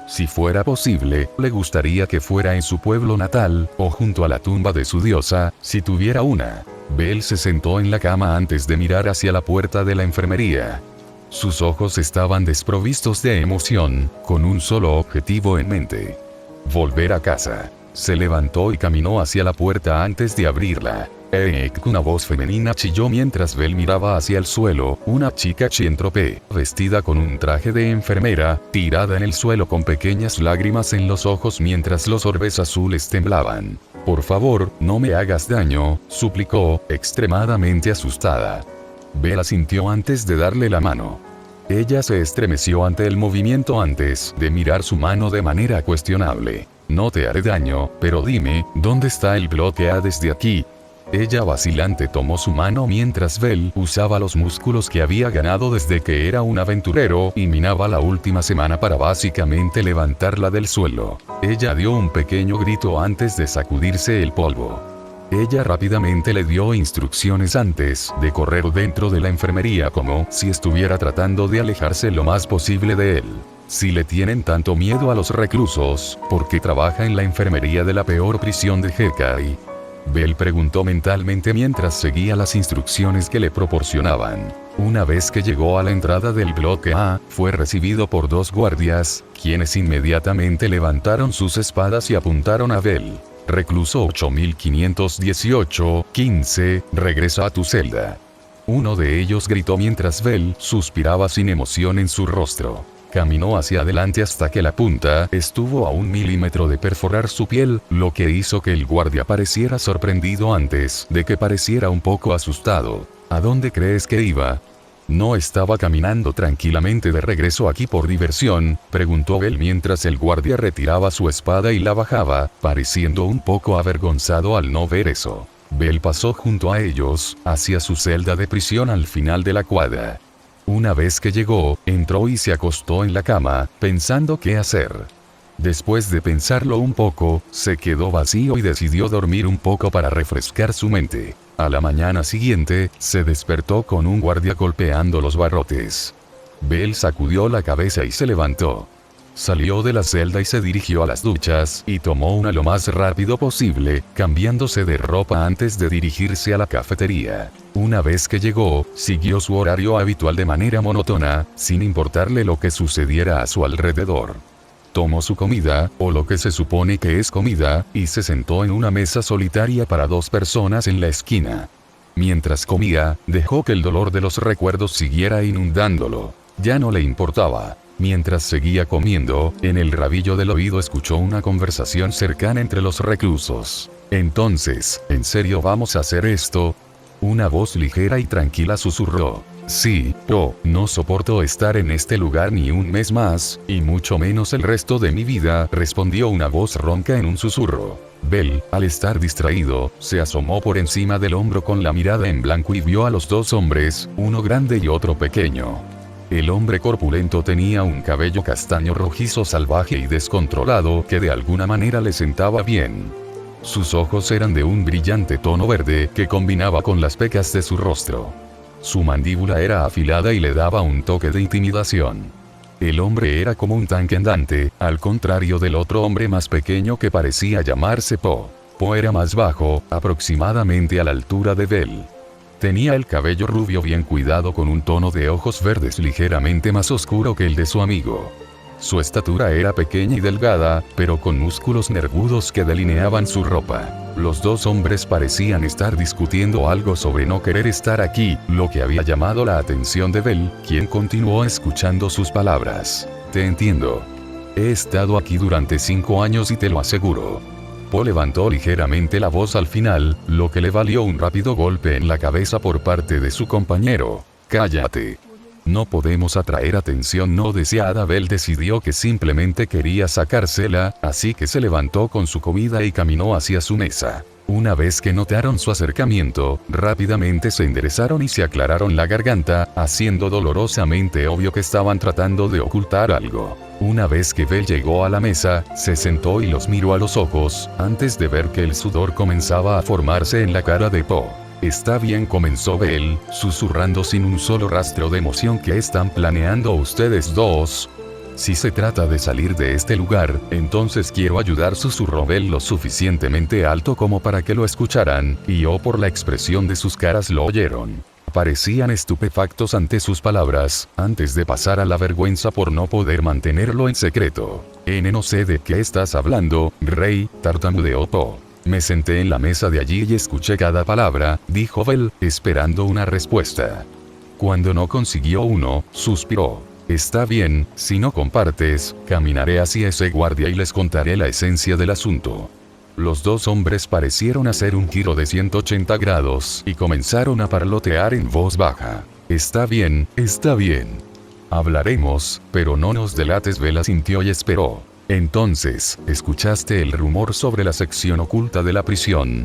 Si fuera posible, le gustaría que fuera en su pueblo natal, o junto a la tumba de su diosa, si tuviera una. Bell se sentó en la cama antes de mirar hacia la puerta de la enfermería. Sus ojos estaban desprovistos de emoción, con un solo objetivo en mente: volver a casa. Se levantó y caminó hacia la puerta antes de abrirla. Una voz femenina chilló mientras Bell miraba hacia el suelo, una chica chientrope, vestida con un traje de enfermera, tirada en el suelo con pequeñas lágrimas en los ojos mientras los orbes azules temblaban. «Por favor, no me hagas daño», suplicó, extremadamente asustada. Bell asintió antes de darle la mano. Ella se estremeció ante el movimiento antes de mirar su mano de manera cuestionable. «No te haré daño, pero dime, ¿dónde está el bloque A desde aquí?» Ella vacilante tomó su mano mientras Bell usaba los músculos que había ganado desde que era un aventurero y minaba la última semana para básicamente levantarla del suelo. Ella dio un pequeño grito antes de sacudirse el polvo. Ella rápidamente le dio instrucciones antes de correr dentro de la enfermería como si estuviera tratando de alejarse lo más posible de él. Si le tienen tanto miedo a los reclusos, ¿por qué trabaja en la enfermería de la peor prisión de Hekai? Bell preguntó mentalmente mientras seguía las instrucciones que le proporcionaban. Una vez que llegó a la entrada del bloque A, fue recibido por dos guardias, quienes inmediatamente levantaron sus espadas y apuntaron a Bell. «Recluso 8518, 15, regresa a tu celda». Uno de ellos gritó mientras Bell suspiraba sin emoción en su rostro. Caminó hacia adelante hasta que la punta estuvo a 1 milímetro de perforar su piel, lo que hizo que el guardia pareciera sorprendido antes de que pareciera un poco asustado. ¿A dónde crees que iba? ¿No estaba caminando tranquilamente de regreso aquí por diversión?, preguntó Bell mientras el guardia retiraba su espada y la bajaba, pareciendo un poco avergonzado al no ver eso. Bell pasó junto a ellos, hacia su celda de prisión al final de la cuadra. Una vez que llegó, entró y se acostó en la cama, pensando qué hacer. Después de pensarlo un poco, se quedó vacío y decidió dormir un poco para refrescar su mente. A la mañana siguiente, se despertó con un guardia golpeando los barrotes. Bell sacudió la cabeza y se levantó. Salió de la celda y se dirigió a las duchas, y tomó una lo más rápido posible, cambiándose de ropa antes de dirigirse a la cafetería. Una vez que llegó, siguió su horario habitual de manera monótona, sin importarle lo que sucediera a su alrededor. Tomó su comida, o lo que se supone que es comida, y se sentó en una mesa solitaria para dos personas en la esquina. Mientras comía, dejó que el dolor de los recuerdos siguiera inundándolo. Ya no le importaba. Mientras seguía comiendo, en el rabillo del oído escuchó una conversación cercana entre los reclusos. «Entonces, ¿en serio vamos a hacer esto?», una voz ligera y tranquila susurró. «Sí, no soporto estar en este lugar ni un mes más, y mucho menos el resto de mi vida», respondió una voz ronca en un susurro. Bell, al estar distraído, se asomó por encima del hombro con la mirada en blanco y vio a los dos hombres, uno grande y otro pequeño. El hombre corpulento tenía un cabello castaño rojizo salvaje y descontrolado que de alguna manera le sentaba bien. Sus ojos eran de un brillante tono verde que combinaba con las pecas de su rostro. Su mandíbula era afilada y le daba un toque de intimidación. El hombre era como un tanque andante, al contrario del otro hombre más pequeño que parecía llamarse Po. Po era más bajo, aproximadamente a la altura de Bell. Tenía el cabello rubio bien cuidado con un tono de ojos verdes ligeramente más oscuro que el de su amigo. Su estatura era pequeña y delgada, pero con músculos nervudos que delineaban su ropa. Los dos hombres parecían estar discutiendo algo sobre no querer estar aquí, lo que había llamado la atención de Bell, quien continuó escuchando sus palabras. Te entiendo. He estado aquí durante 5 años y te lo aseguro. Po levantó ligeramente la voz al final, lo que le valió un rápido golpe en la cabeza por parte de su compañero. Cállate. No podemos atraer atención no deseada. Bell decidió que simplemente quería sacársela, así que se levantó con su comida y caminó hacia su mesa. Una vez que notaron su acercamiento, rápidamente se enderezaron y se aclararon la garganta, haciendo dolorosamente obvio que estaban tratando de ocultar algo. Una vez que Bell llegó a la mesa, se sentó y los miró a los ojos, antes de ver que el sudor comenzaba a formarse en la cara de Po. Está bien, comenzó Bell, susurrando sin un solo rastro de emoción. ¿Qué están planeando ustedes dos? Si se trata de salir de este lugar, entonces quiero ayudar, susurró Bell lo suficientemente alto como para que lo escucharan, y por la expresión de sus caras lo oyeron. Parecían estupefactos ante sus palabras, antes de pasar a la vergüenza por no poder mantenerlo en secreto. No sé de qué estás hablando, Rey, tartamudeó Po. Me senté en la mesa de allí y escuché cada palabra, dijo Bell, esperando una respuesta. Cuando no consiguió uno, suspiró. Está bien, si no compartes, caminaré hacia ese guardia y les contaré la esencia del asunto. Los dos hombres parecieron hacer un giro de 180 grados y comenzaron a parlotear en voz baja. Está bien, está bien. Hablaremos, pero no nos delates. Bell asintió y esperó. Entonces, ¿escuchaste el rumor sobre la sección oculta de la prisión?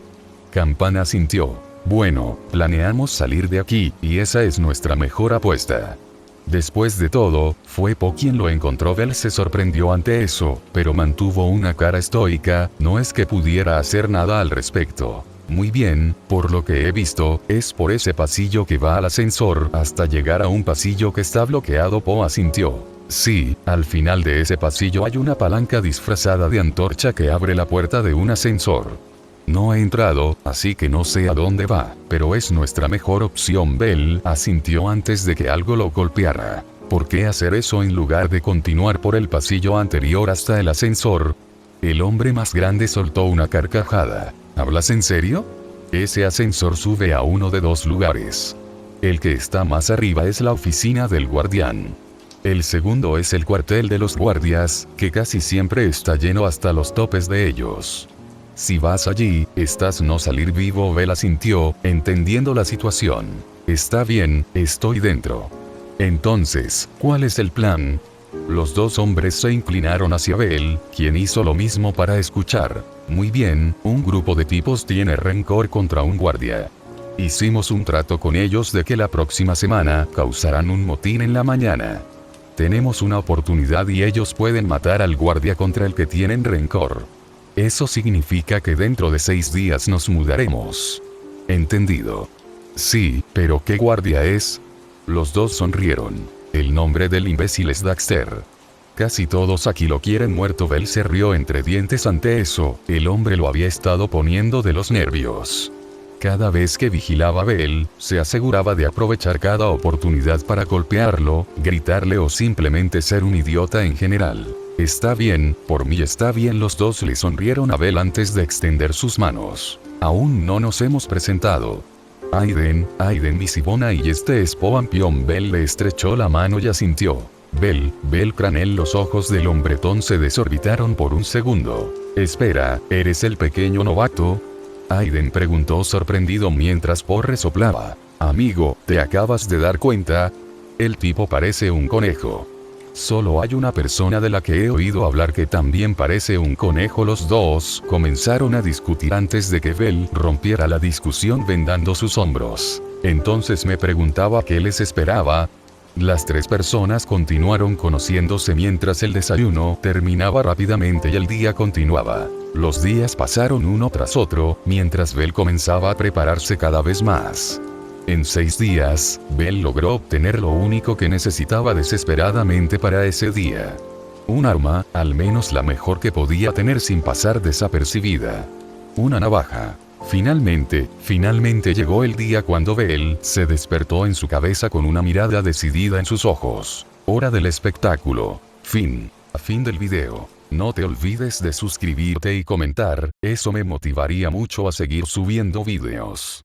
Campana asintió. Bueno, planeamos salir de aquí, y esa es nuestra mejor apuesta. Después de todo, fue Po quien lo encontró. Bell se sorprendió ante eso, pero mantuvo una cara estoica, no es que pudiera hacer nada al respecto. Muy bien, por lo que he visto, es por ese pasillo que va al ascensor hasta llegar a un pasillo que está bloqueado. Po asintió. Sí, al final de ese pasillo hay una palanca disfrazada de antorcha que abre la puerta de un ascensor. No he entrado, así que no sé a dónde va, pero es nuestra mejor opción. Bell asintió antes de que algo lo golpeara. ¿Por qué hacer eso en lugar de continuar por el pasillo anterior hasta el ascensor? El hombre más grande soltó una carcajada. ¿Hablas en serio? Ese ascensor sube a uno de 2 lugares. El que está más arriba es la oficina del guardián. El segundo es el cuartel de los guardias, que casi siempre está lleno hasta los topes de ellos. Si vas allí, estás no salir vivo. Bell asintió, entendiendo la situación. Está bien, estoy dentro. Entonces, ¿cuál es el plan? Los dos hombres se inclinaron hacia Bell, quien hizo lo mismo para escuchar. Muy bien, un grupo de tipos tiene rencor contra un guardia. Hicimos un trato con ellos de que la próxima semana causarán un motín en la mañana. Tenemos una oportunidad y ellos pueden matar al guardia contra el que tienen rencor. Eso significa que dentro de 6 días nos mudaremos. ¿Entendido? Sí, pero ¿qué guardia es? Los dos sonrieron. El nombre del imbécil es Daxter. Casi todos aquí lo quieren muerto. Bell se rió entre dientes ante eso, el hombre lo había estado poniendo de los nervios. Cada vez que vigilaba a Bell, se aseguraba de aprovechar cada oportunidad para golpearlo, gritarle o simplemente ser un idiota en general. Está bien, por mí está bien. Los dos le sonrieron a Bell antes de extender sus manos. Aún no nos hemos presentado. Aiden Visibona y este es Po Ampion. Bell le estrechó la mano y asintió. Bell Cranel. Los ojos del hombretón se desorbitaron por un segundo. Espera, ¿eres el pequeño novato? Aiden preguntó sorprendido mientras Po resoplaba. Amigo, ¿te acabas de dar cuenta? El tipo parece un conejo. Solo hay una persona de la que he oído hablar que también parece un conejo. Los dos comenzaron a discutir antes de que Bell rompiera la discusión vendando sus hombros. Entonces me preguntaba qué les esperaba. Las 3 personas continuaron conociéndose mientras el desayuno terminaba rápidamente y el día continuaba. Los días pasaron uno tras otro, mientras Bell comenzaba a prepararse cada vez más. En 6 días, Bell logró obtener lo único que necesitaba desesperadamente para ese día. Un arma, al menos la mejor que podía tener sin pasar desapercibida. Una navaja. Finalmente llegó el día cuando Bell se despertó en su cabeza con una mirada decidida en sus ojos. Hora del espectáculo. Fin. A fin del video. No te olvides de suscribirte y comentar, eso me motivaría mucho a seguir subiendo videos.